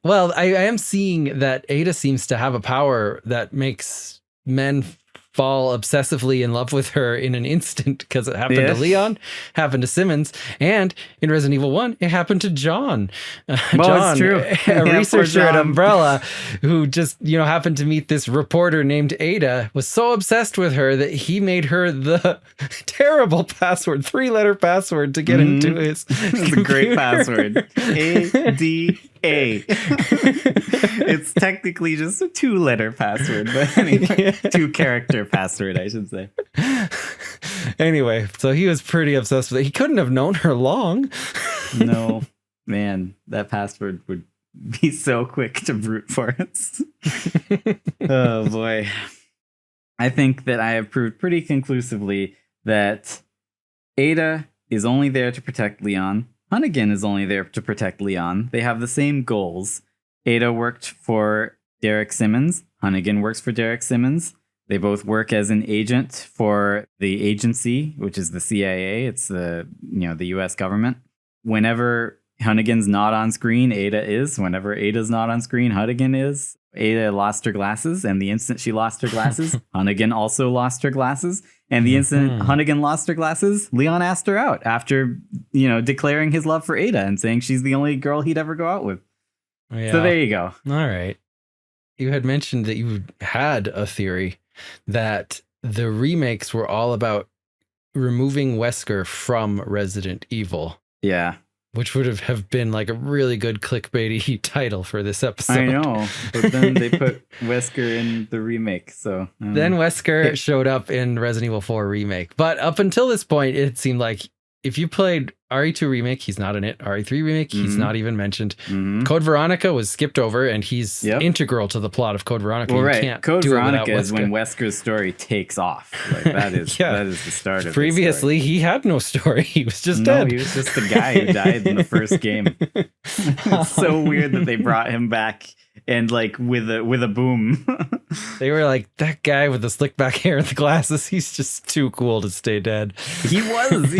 Well, I am seeing that Ada seems to have a power that makes men fall obsessively in love with her in an instant, because it happened to Leon, happened to Simmons, and in Resident Evil 1, it happened to John. John, it's true. A researcher at Umbrella who just, happened to meet this reporter named Ada, was so obsessed with her that he made her the terrible password, 3-letter password to get into his It's a great password. ADA. It's technically just a 2-letter password, but anyway, 2-character password, I should say. Anyway, so he was pretty obsessed with it. He couldn't have known her long. No, man, that password would be so quick to brute force. Oh boy. I think that I have proved pretty conclusively that Ada is only there to protect Leon. Hunnigan is only there to protect Leon. They have the same goals. Ada worked for Derek Simmons. Hunnigan works for Derek Simmons. They both work as an agent for the agency, which is the CIA. It's the US government. Whenever Hunnigan's not on screen, Ada is. Whenever Ada's not on screen, Hunnigan is. Ada lost her glasses, and the instant she lost her glasses, Hunnigan also lost her glasses. And the instant Hunnigan lost her glasses, Leon asked her out after, declaring his love for Ada and saying she's the only girl he'd ever go out with. Yeah. So there you go. All right. You had mentioned that you had a theory that the remakes were all about removing Wesker from Resident Evil. Yeah. Which would have been like a really good clickbaity title for this episode. I know, but then they put Wesker in the remake, so... Then Wesker showed up in Resident Evil 4 Remake. But up until this point, it seemed like if you played RE2 Remake, he's not in it. RE3 Remake, he's not even mentioned. Code Veronica was skipped over, and he's integral to the plot of Code Veronica. Well, right. Code Veronica is when Wesker's story takes off. Like, that is that is the start of it. Previously, he had no story. He was just dead. He was just the guy who died in the first game. It's so weird that they brought him back and like with a boom. They were like, that guy with the slick back hair and the glasses, he's just too cool to stay dead. He was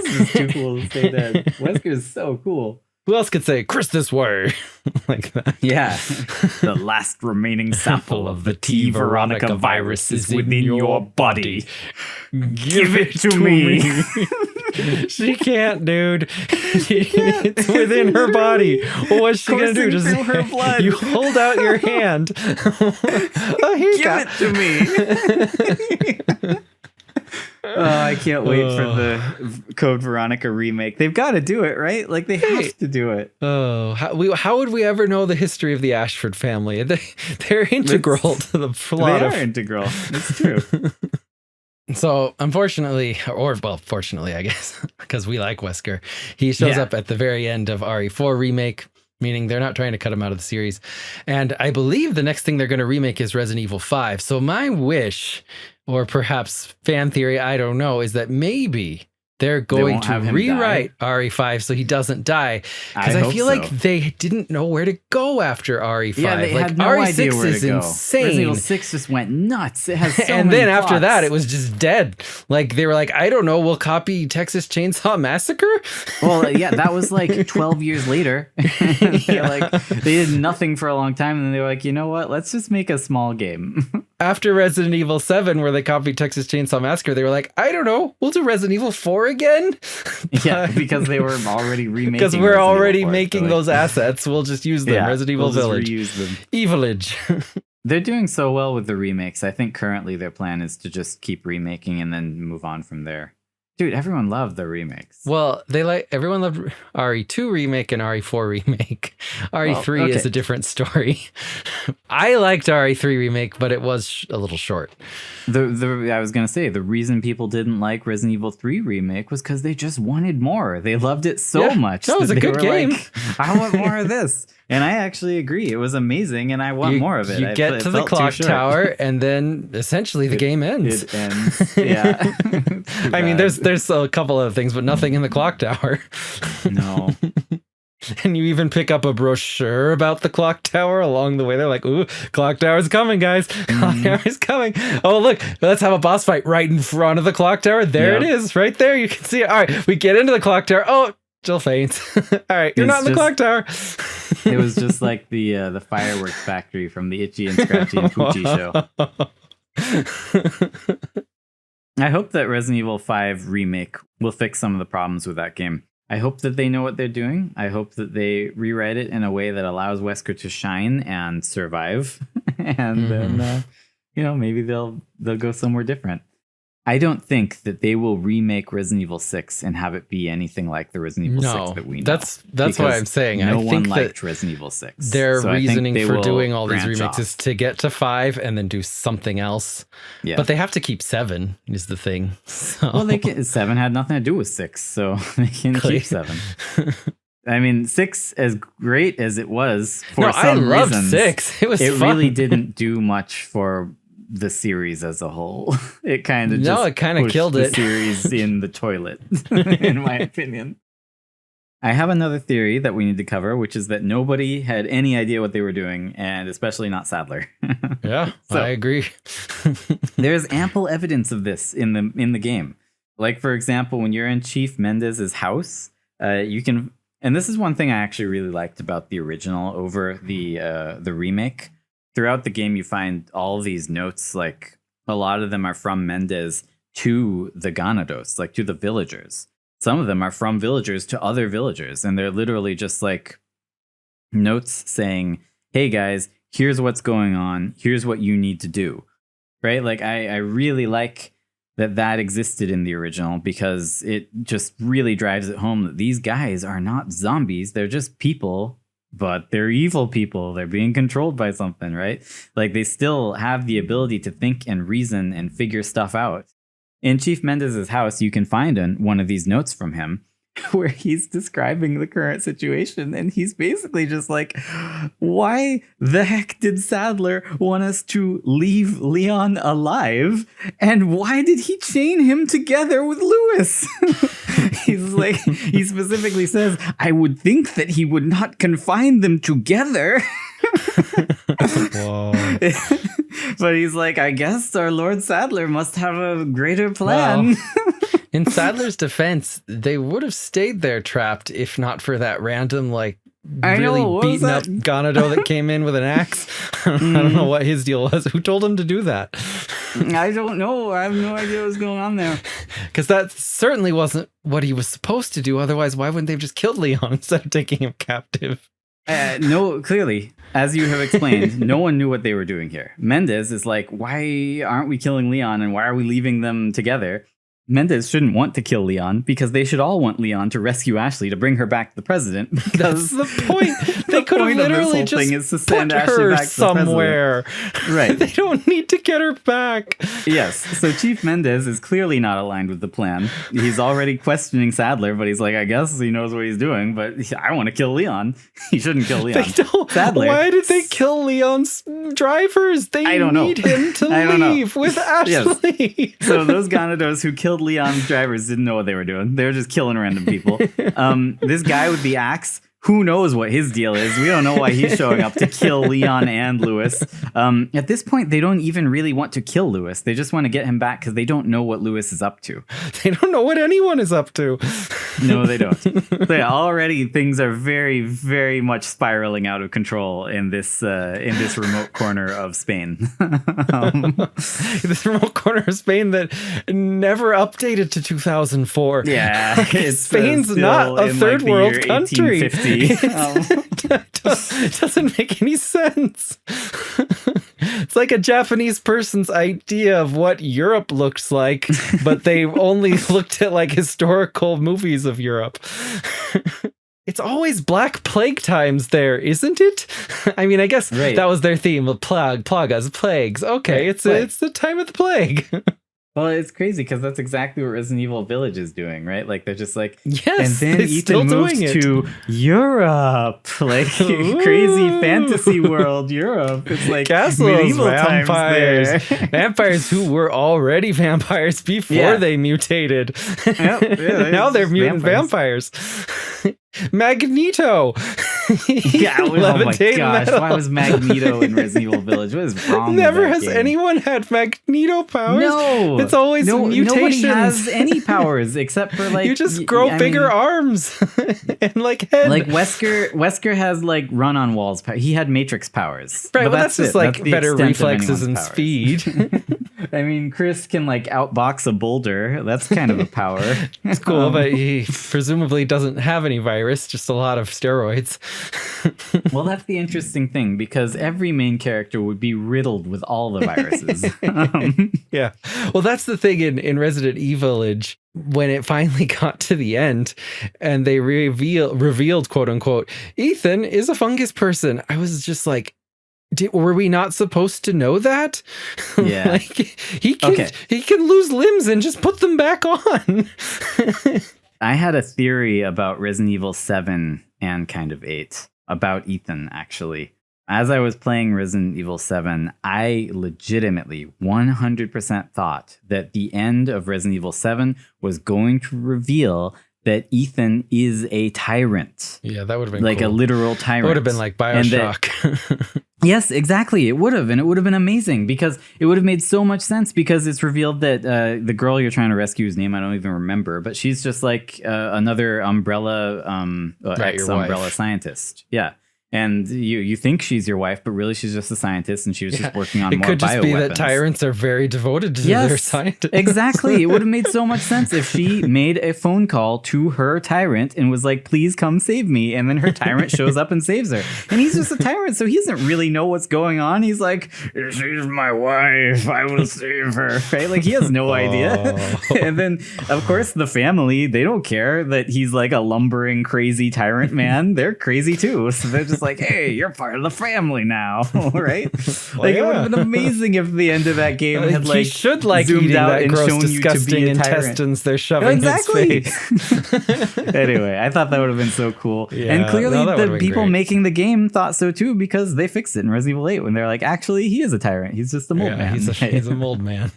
just too cool to stay dead. Wesker is so cool. Who else could say Chris this way? Like that. Yeah. The last remaining sample of the T Veronica virus is within your body. Give it to me. She can't, dude. It's within her body. Well, what's she gonna do? Just her blood. You hold out your hand. Give it to me. I can't wait for the Code Veronica remake. They've got to do it, right? Like they have to do it. Oh, how would we ever know the history of the Ashford family? They're integral to the plot. They are integral. It's true. So, unfortunately, fortunately, I guess, because we like Wesker, he shows up at the very end of RE4 remake, meaning they're not trying to cut him out of the series. And I believe the next thing they're going to remake is Resident Evil 5. So my wish, or perhaps fan theory, I don't know, is that maybe they're going to rewrite RE5 so he doesn't die. Because I feel like they didn't know where to go after RE5. Yeah, they had no idea where to go. Insane. Resident Evil 6 just went nuts. It has so and many then plots. After that, it was just dead. Like, they were like, I don't know, we'll copy Texas Chainsaw Massacre? Well, yeah, that was like 12 years later. Like, they did nothing for a long time, and then they were like, you know what? Let's just make a small game. After Resident Evil 7, where they copied Texas Chainsaw Massacre, they were like, I don't know, we'll do Resident Evil 4 again? Yeah, because they were already remaking. Because we're already making those assets. We'll just use them. Yeah, Resident Evil Village. Reuse them. Evilage. They're doing so well with the remakes. I think currently their plan is to just keep remaking and then move on from there. Dude, everyone loved the remakes. Well, everyone loved RE2 remake and RE4 remake. RE3 is a different story. I liked RE3 remake, but it was a little short. I was going to say, the reason people didn't like Resident Evil 3 remake was because they just wanted more. They loved it so much. That was a good game. Like, I want more of this. And I actually agree. It was amazing, and I want more of it. You get to the clock tower, and then essentially the game ends. It ends. Yeah. I mean, there's a couple of things, but nothing in the clock tower. No. And you even pick up a brochure about the clock tower along the way. They're like, ooh, clock tower's coming, guys. Clock tower's coming. Oh, look, let's have a boss fight right in front of the clock tower. There it is, right there. You can see it. All right, we get into the clock tower. Oh, Jill faints. All right, you're not in the clock tower. It was just like the fireworks factory from the Itchy and Scratchy and Poochie show. I hope that Resident Evil 5 remake will fix some of the problems with that game. I hope that they know what they're doing. I hope that they rewrite it in a way that allows Wesker to shine and survive. And then, maybe they'll go somewhere different. I don't think that they will remake Resident Evil 6 and have it be anything like the Resident Evil 6 that we know. That's what I'm saying. No I think one liked Resident Evil 6. Their reasoning for doing all these remakes is to get to 5 and then do something else. Yeah. But they have to keep 7 is the thing. So. Well, 7 had nothing to do with 6, so they can keep 7. I mean, 6, as great as it was for some I loved reasons, 6. It was fun. Really didn't do much for the series as a whole. It kind of killed the series in the toilet, in my opinion. I have another theory that we need to cover, which is that nobody had any idea what they were doing, and especially not Sadler. Yeah, so, I agree. There's ample evidence of this in the game. Like, for example, when you're in Chief Mendez's house, you can, and this is one thing I actually really liked about the original over the remake. Throughout the game, you find all these notes, like a lot of them are from Mendez to the Ganados, like to the villagers. Some of them are from villagers to other villagers, and they're literally just like notes saying, hey guys, here's what's going on. Here's what you need to do, right? Like I really like that existed in the original because it just really drives it home that these guys are not zombies. They're just people. But they're evil people. They're being controlled by something, right? Like they still have the ability to think and reason and figure stuff out. In Chief Mendez's house, you can find one of these notes from him where he's describing the current situation. And he's basically just like, why the heck did Sadler want us to leave Leon alive? And why did he chain him together with Lewis? He's like, he specifically says, I would think that he would not confine them together. Whoa. But he's like, I guess our Lord Sadler must have a greater plan. Well, in Sadler's defense, they would have stayed there trapped if not for that random, like, really beaten up Ganado that came in with an axe. I don't know what his deal was. Who told him to do that? I don't know. I have no idea what's going on there. Because that certainly wasn't what he was supposed to do. Otherwise, why wouldn't they have just killed Leon instead of taking him captive? No, clearly, as you have explained, no one knew what they were doing here. Mendez is like, why aren't we killing Leon and why are we leaving them together? Mendez shouldn't want to kill Leon because they should all want Leon to rescue Ashley to bring her back to the president. That's the point. They could have literally just put her somewhere. Right. They don't need to get her back. Yes. So Chief Mendez is clearly not aligned with the plan. He's already questioning Sadler, but he's like, I guess he knows what he's doing, but I want to kill Leon. He shouldn't kill Leon. They don't. Sadler. Why did they kill Leon's drivers? They need him to leave with Ashley. Yes. So those Ganados who killed Leon's drivers didn't know what they were doing. They were just killing random people. This guy with the axe, who knows what his deal is? We don't know why he's showing up to kill Leon and Lewis. At this point, they don't even really want to kill Lewis. They just want to get him back because they don't know what Lewis is up to. They don't know what anyone is up to. No, they don't. Already things are very, very much spiraling out of control in this remote corner of Spain. This remote corner of Spain that never updated to 2004. Yeah, Spain's not a third world country. It doesn't make any sense. It's like a Japanese person's idea of what Europe looks like, but they only looked at like historical movies of Europe. It's always Black Plague times there, isn't it? I mean, I guess that was their theme, plagas, plagues. Okay, it's the time of the plague. Well, it's crazy because that's exactly what Resident Evil Village is doing, right? Like, they're just like, yes, and then Ethan moves to Europe, like crazy fantasy world Europe. It's like castles, medieval vampires, times vampires who were already vampires before they mutated. Now they're mutant vampires. Magneto. Yeah, oh my gosh, why was Magneto in Resident Evil Village? What is wrong Never with that has game? Anyone had Magneto powers? No. It's always mutations. Nobody has any powers except for like... You just grow bigger arms and like head. Like Wesker has like run on walls. He had Matrix powers. Right, but that's just like better reflexes and speed. I mean, Chris can like outbox a boulder. That's kind of a power. It's cool, but he presumably doesn't have any virus, just a lot of steroids. Well, that's the interesting thing, because every main character would be riddled with all the viruses. Yeah. Well, that's the thing in Resident Evil Village, when it finally got to the end and they revealed, quote unquote, Ethan is a fungus person. I was just like, were we not supposed to know that? Yeah. Like, he can lose limbs and just put them back on. I had a theory about Resident Evil 7 and kind of 8 about Ethan, actually. As I was playing Resident Evil 7, I legitimately 100% thought that the end of Resident Evil 7 was going to reveal that Ethan is a tyrant. Yeah, that would have been like cool. A literal tyrant. It would have been like BioShock. Yes, exactly. It would have, and it would have been amazing because it would have made so much sense, because it's revealed that the girl you're trying to rescue, whose name I don't even remember, but she's just like another Umbrella, ex-Umbrella scientist. Yeah. And you think she's your wife, but really she's just a scientist, and she was just working on more bioweapons. It could just be that tyrants are very devoted to their scientists. Exactly. It would have made so much sense if she made a phone call to her tyrant and was like, please come save me. And then her tyrant shows up and saves her. And he's just a tyrant, so he doesn't really know what's going on. He's like, she's my wife, I will save her. Right? Like, he has no idea. And then, of course, the family, they don't care that he's like a lumbering, crazy tyrant man. They're crazy too. So they're just like, hey, you're part of the family now, right? Like, it would have been amazing if the end of that game had like, he should like zoomed eating out that and gross, shown disgusting you to be a intestines they're shoving in his face. Anyway, I thought that would have been so cool. Yeah, and clearly the people making the game thought so too, because they fixed it in Resident Evil 8 when they're like, actually, he is a tyrant. He's just a mold man. He's a mold man.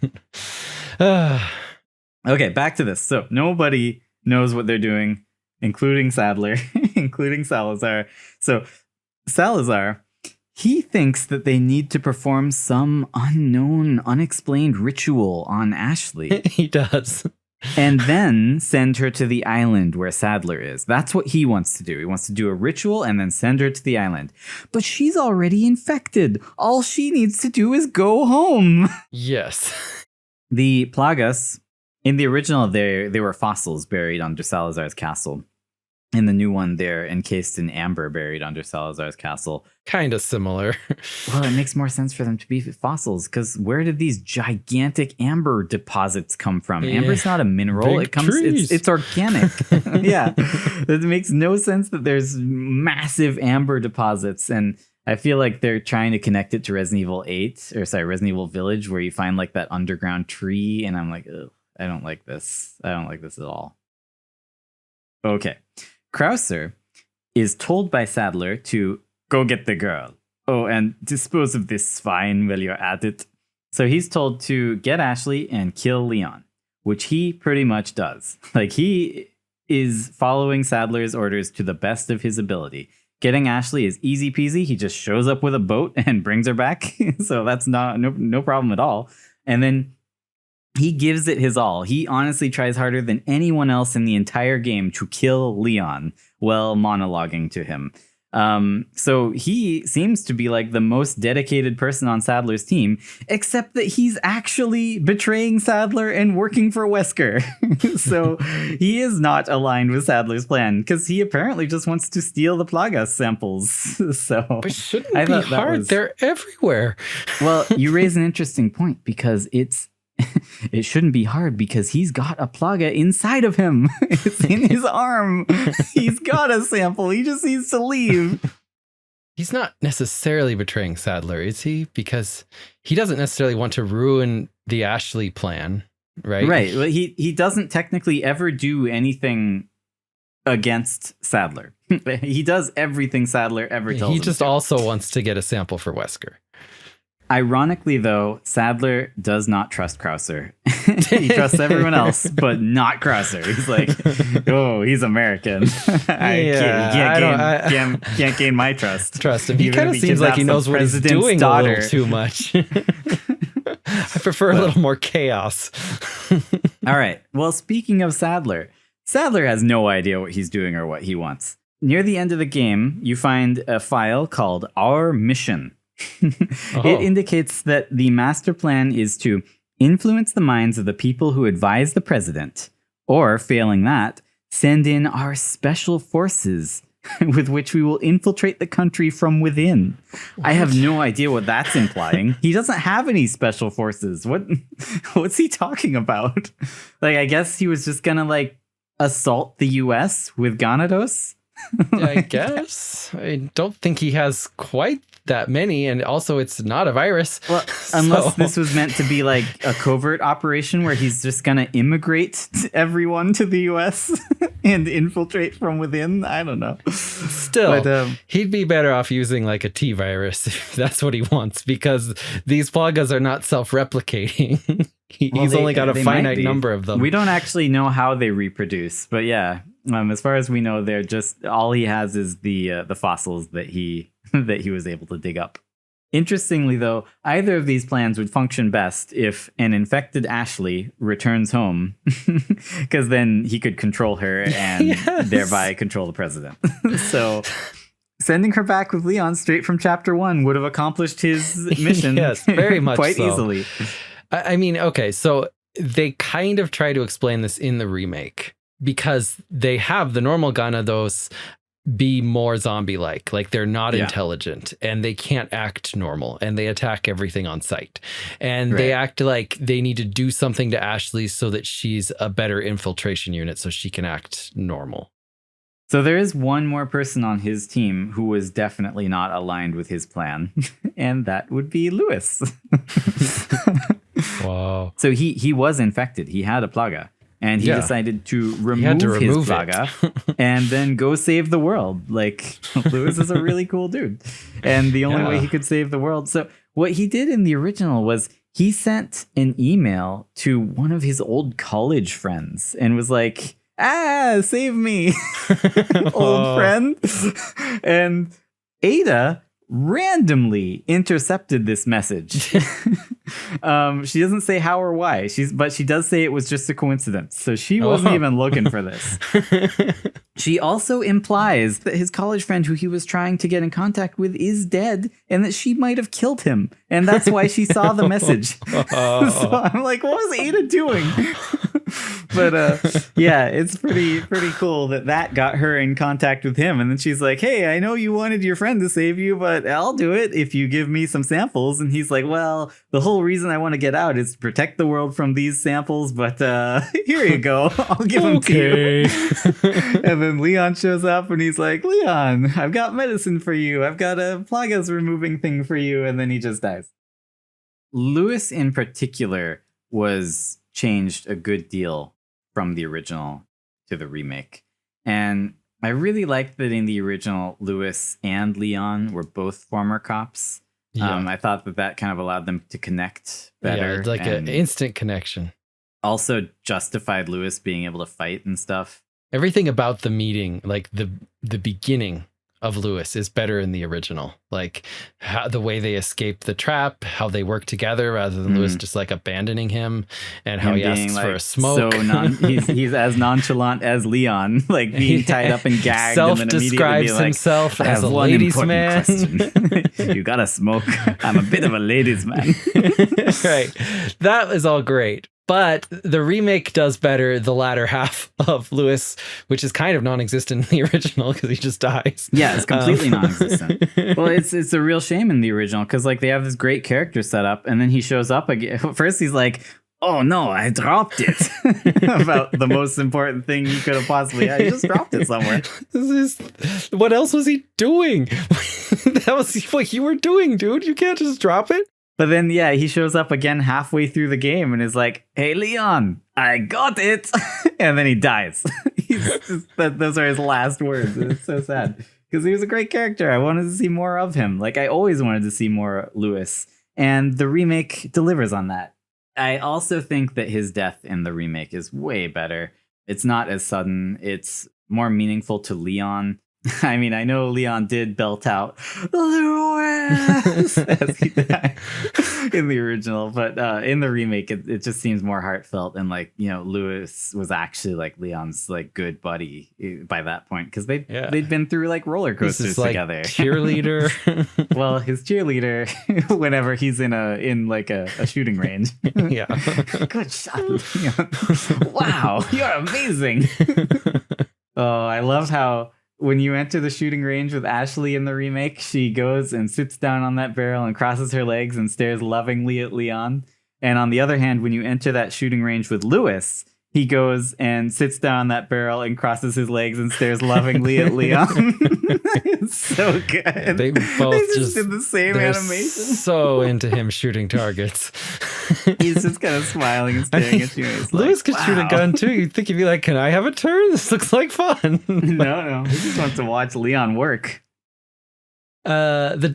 Okay, back to this. So nobody knows what they're doing, including Sadler, including Salazar. So Salazar, he thinks that they need to perform some unknown, unexplained ritual on Ashley. He does. And then send her to the island where Sadler is. That's what he wants to do. He wants to do a ritual and then send her to the island. But she's already infected. All she needs to do is go home. Yes. The Plagas, in the original, they were fossils buried under Salazar's castle. In the new one, they're encased in amber buried under Salazar's castle. Kind of similar. Well, it makes more sense for them to be fossils, because where did these gigantic amber deposits come from? Yeah. Amber's not a mineral. Big trees. It's organic. Yeah. It makes no sense that there's massive amber deposits. And I feel like they're trying to connect it to Resident Evil Resident Evil Village, where you find like that underground tree. And I'm like, ugh, I don't like this. I don't like this at all. Okay. Krauser is told by Sadler to go get the girl. Oh, and dispose of this swine while you're at it. So he's told to get Ashley and kill Leon, which he pretty much does. Like, he is following Sadler's orders to the best of his ability. Getting Ashley is easy peasy. He just shows up with a boat and brings her back. So that's no problem at all. And then he gives it his all. He honestly tries harder than anyone else in the entire game to kill Leon while monologuing to him. So he seems to be like the most dedicated person on Sadler's team, except that he's actually betraying Sadler and working for Wesker. So he is not aligned with Sadler's plan, because he apparently just wants to steal the Plaga samples. So But shouldn't be hard. They're everywhere. Well, you raise an interesting point, because it shouldn't be hard, because he's got a Plaga inside of him. It's in his arm. He's got a sample. He just needs to leave. He's not necessarily betraying Sadler, is he? Because he doesn't necessarily want to ruin the Ashley plan, right? Right. Well, he doesn't technically ever do anything against Sadler. He does everything Sadler ever tells him. He just also wants to get a sample for Wesker. Ironically, though, Sadler does not trust Krauser. He trusts everyone else, but not Krauser. He's like, oh, he's American. I can't gain my trust. Trust him. He kind of seems like he knows what he's doing a little too much. I prefer a little more chaos. All right. Well, speaking of Sadler has no idea what he's doing or what he wants. Near the end of the game, you find a file called Our Mission. It indicates that the master plan is to influence the minds of the people who advise the president, or, failing that, send in our special forces with which we will infiltrate the country from within. What? I have no idea what that's implying. He doesn't have any special forces. What's he talking about? Like, I guess he was just gonna like assault the US with Ganados? I guess. I don't think he has quite that many, and also it's not a virus. Well, unless this was meant to be like a covert operation where he's just gonna immigrate everyone to the US and infiltrate from within. I don't know. Still, but, he'd be better off using like a T virus if that's what he wants, because these plagas are not self-replicating. He's only got a finite number of them. We don't actually know how they reproduce, but yeah, as far as we know, they're just, all he has is the fossils that he was able to dig up. Interestingly, though, either of these plans would function best if an infected Ashley returns home, because then he could control her and thereby control the president. So sending her back with Leon straight from chapter 1 would have accomplished his mission. Yes, very much quite so. easily. I mean, okay, so they kind of try to explain this in the remake, because they have the normal Ganados be more zombie-like. Like, they're not intelligent, and they can't act normal, and they attack everything on sight. And they act like they need to do something to Ashley so that she's a better infiltration unit so she can act normal. So there is one more person on his team who was definitely not aligned with his plan, and that would be Lewis. Wow. So he was infected. He had a plaga. And he decided to remove his plaga and then go save the world. Like, Lewis is a really cool dude. And the only way he could save the world. So what he did in the original was he sent an email to one of his old college friends and was like, save me, old friend. And Ada randomly intercepted this message. She doesn't say how or why, but she does say it was just a coincidence. So she wasn't even looking for this. She also implies that his college friend who he was trying to get in contact with is dead, and that she might have killed him. And that's why she saw the message. So I'm like, what was Ada doing? But yeah, it's pretty cool that got her in contact with him. And then she's like, hey, I know you wanted your friend to save you, but I'll do it if you give me some samples. And he's like, well, the whole reason I want to get out is to protect the world from these samples, but here you go. I'll give them to you. And then Leon shows up and he's like, Leon, I've got medicine for you. I've got a plagas removing thing for you. And then he just dies. Lewis in particular was changed a good deal from the original to the remake. And I really liked that in the original, Lewis and Leon were both former cops. Yeah. I thought that kind of allowed them to connect better. Yeah, like an instant connection. Also justified Lewis being able to fight and stuff. Everything about the meeting, like the beginning of Lewis, is better in the original. Like the way they escape the trap, how they work together rather than Lewis just like abandoning him, and how he asks like, for a smoke. So he's as nonchalant as Leon, like being tied up and gagged. Self-describes himself as a ladies' man. You gotta smoke. I'm a bit of a ladies' man. Right. That is all great. But the remake does better the latter half of Lewis, which is kind of non-existent in the original because he just dies. Yeah, it's completely non-existent. Well, it's a real shame in the original because like they have this great character set up, and then he shows up again. First, he's like, "Oh no, I dropped it." About the most important thing he could have possibly had. He just dropped it somewhere. What else was he doing? That was what you were doing, dude. You can't just drop it. But then, yeah, he shows up again halfway through the game and is like, hey, Leon, I got it. And then he dies. Those are his last words. It's so sad because he was a great character. I wanted to see more of him. Like, I always wanted to see more Lewis. And the remake delivers on that. I also think that his death in the remake is way better. It's not as sudden. It's more meaningful to Leon. I mean, I know Leon did belt out Lewis as he died in the original, but in the remake, it just seems more heartfelt, and like, you know, Lewis was actually like Leon's like good buddy by that point because they'd been through like roller coasters together. Cheerleader. Well, his cheerleader whenever he's in a shooting range. Yeah. Good shot, Leon. Wow, you're amazing. Oh, I love how when you enter the shooting range with Ashley in the remake, she goes and sits down on that barrel and crosses her legs and stares lovingly at Leon. And on the other hand, when you enter that shooting range with Lewis, he goes and sits down on that barrel and crosses his legs and stares lovingly at Leon. It's so good. They both just did the same animation. So into him shooting targets. He's just kind of smiling and staring at you. Lewis could shoot a gun too. You'd think he'd be like, can I have a turn? This looks like fun. No. He just wants to watch Leon work. The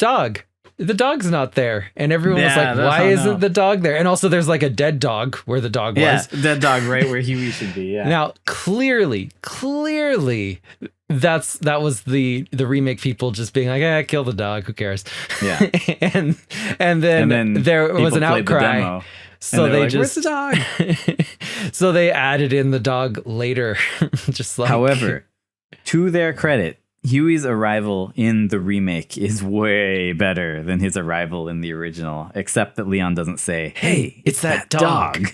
dog's not there, and everyone was like, why isn't the dog there? And also there's like a dead dog where the dog was. Dead dog right where Huey should be. Yeah. Now clearly that was the remake people just being like, kill the dog, who cares? Yeah. and then there was an outcry. So they like, where's the dog? So they added in the dog later. Just like, however, to their credit, Huey's arrival in the remake is way better than his arrival in the original, except that Leon doesn't say, hey, it's that dog.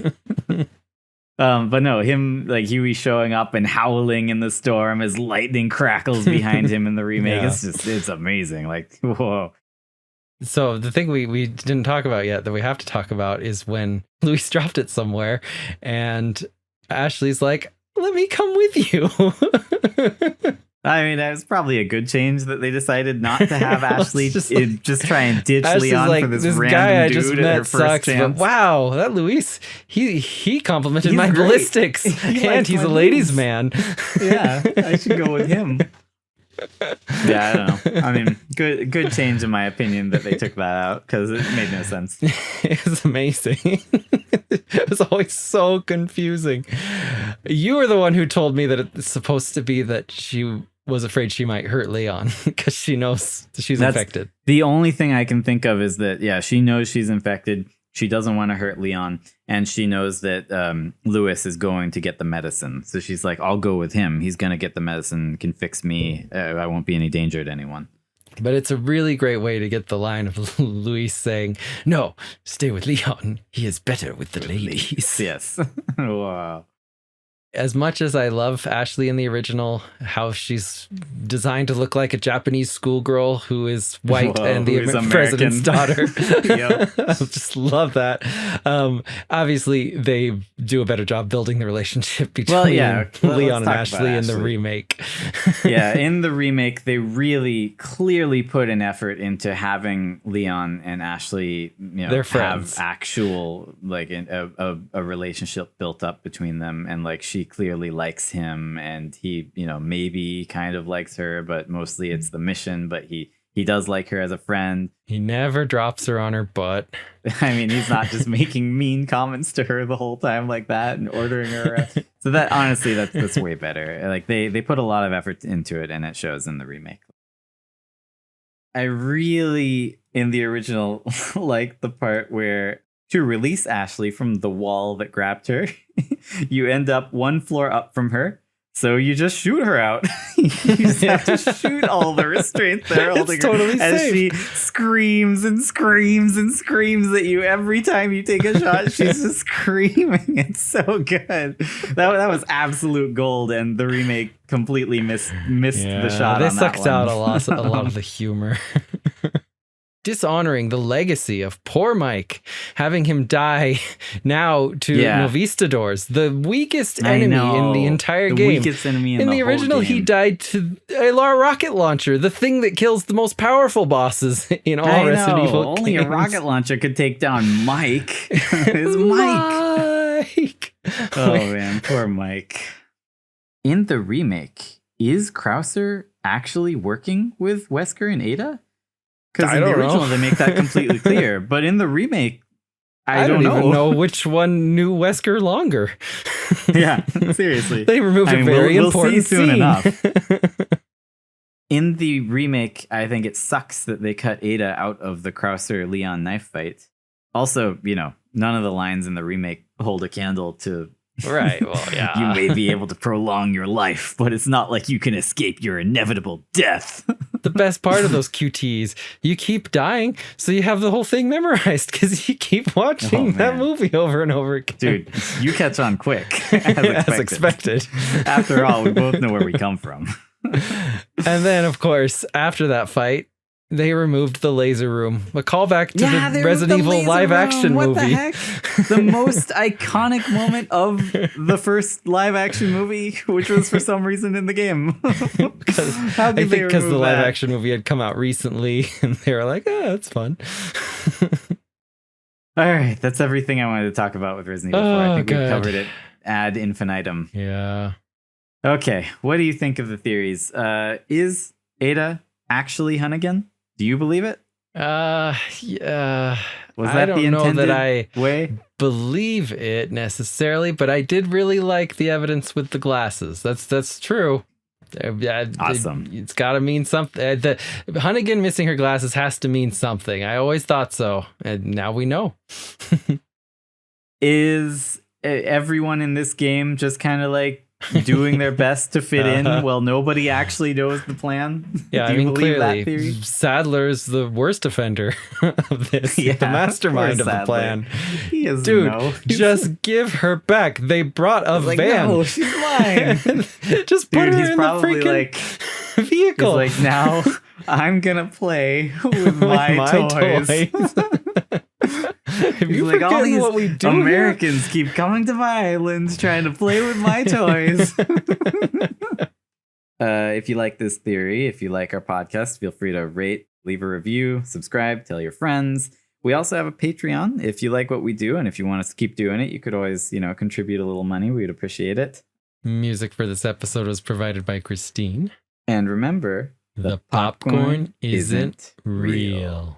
But no, him, like Huey showing up and howling in the storm as lightning crackles behind him in the remake. Yeah. It's amazing. Like, whoa. So the thing we didn't talk about yet that we have to talk about is when Louis dropped it somewhere and Ashley's like, let me come with you. I mean, that was probably a good change that they decided not to have Ashley just try and ditch Ashley's Leon like, for this random guy I dude just met at her first chance. But wow, that Luis, he complimented my ballistics, and he's a ladies' man. Yeah, I should go with him. Yeah, I don't know. I mean, good change in my opinion that they took that out because it made no sense. It was amazing. It was always so confusing. You were the one who told me that it's supposed to be that she was afraid she might hurt Leon because she knows she's infected. The only thing I can think of is that, yeah, she knows she's infected. She doesn't want to hurt Leon, and she knows that Lewis is going to get the medicine. So she's like, I'll go with him. He's going to get the medicine, can fix me. I won't be any danger to anyone. But it's a really great way to get the line of Luis saying, no, stay with Leon. He is better with the ladies. Yes. Wow. as much as I love Ashley in the original, how she's designed to look like a Japanese schoolgirl who is white and the president's daughter. I just love that. Obviously, they do a better job building the relationship between Leon and Ashley in the remake. In the remake, they really clearly put an effort into having Leon and Ashley, they're friends. Have actual like a relationship built up between them, and like she clearly likes him, and he maybe kind of likes her, but mostly it's the mission. But he does like her as a friend. He never drops her on her butt. I mean, he's not just making mean comments to her the whole time like that and ordering her around. So that honestly, that's way better. Like they put a lot of effort into it, and it shows in the remake. I really, in the original, like the part where to release Ashley from the wall that grabbed her, you end up one floor up from her. So you just shoot her out. You just have to shoot all the restraints there holding her as she screams and screams and screams at you every time you take a shot. She's just screaming. It's so good. That was absolute gold, and the remake completely missed the shot. They sucked out a lot of the humor. Dishonoring the legacy of poor Mike, having him die now to Novistadors, the weakest enemy in the entire game. Weakest enemy in the original, he died to a rocket launcher, the thing that kills the most powerful bosses in all Resident Evil Only games. A rocket launcher could take down Mike. It's Mike. Oh man, poor Mike. In the remake, is Krauser actually working with Wesker and Ada? Because in the original, they make that completely clear. But in the remake, I don't even know which one knew Wesker longer. Yeah, seriously. They removed a very important scene. Soon enough. In the remake, I think it sucks that they cut Ada out of the Krauser-Leon knife fight. Also, none of the lines in the remake hold a candle to... Right, well, yeah. You may be able to prolong your life, but it's not like you can escape your inevitable death. The best part of those QTs, you keep dying, so you have the whole thing memorized because you keep watching that movie over and over again. Dude, you catch on quick. As expected. After all, we both know where we come from. And then, of course, after that fight, they removed the laser room. A callback to the Resident Evil live-action movie. What the heck? The most iconic moment of the first live-action movie, which was for some reason in the game. I think because the live-action movie had come out recently, and they were like, it's fun. All right, that's everything I wanted to talk about with Resident Evil 4. I think we covered it ad infinitum. Yeah. Okay, what do you think of the theories? Is Ada actually Hunnigan? Do you believe it? Yeah. Was that the intended way? Believe it necessarily, but I did really like the evidence with the glasses. That's true. Awesome. It's got to mean something. The Hunnigan missing her glasses has to mean something. I always thought so, and now we know. Is everyone in this game just kind of like doing their best to fit in while nobody actually knows the plan? Yeah, Do you believe clearly, that theory? Sadler's the worst offender of this. The mastermind of the plan. He is just give her back. They brought a van. No, she's mine. Just put her in the freaking vehicle. He's like, now I'm gonna play with my toys. If you like, all these what we do Americans keep coming to my island trying to play with my toys. If you like this theory, if you like our podcast, feel free to rate, leave a review, subscribe, tell your friends. We also have a Patreon. If you like what we do and if you want us to keep doing it, you could always, contribute a little money. We'd appreciate it. Music for this episode was provided by Christine. And remember, the popcorn isn't real.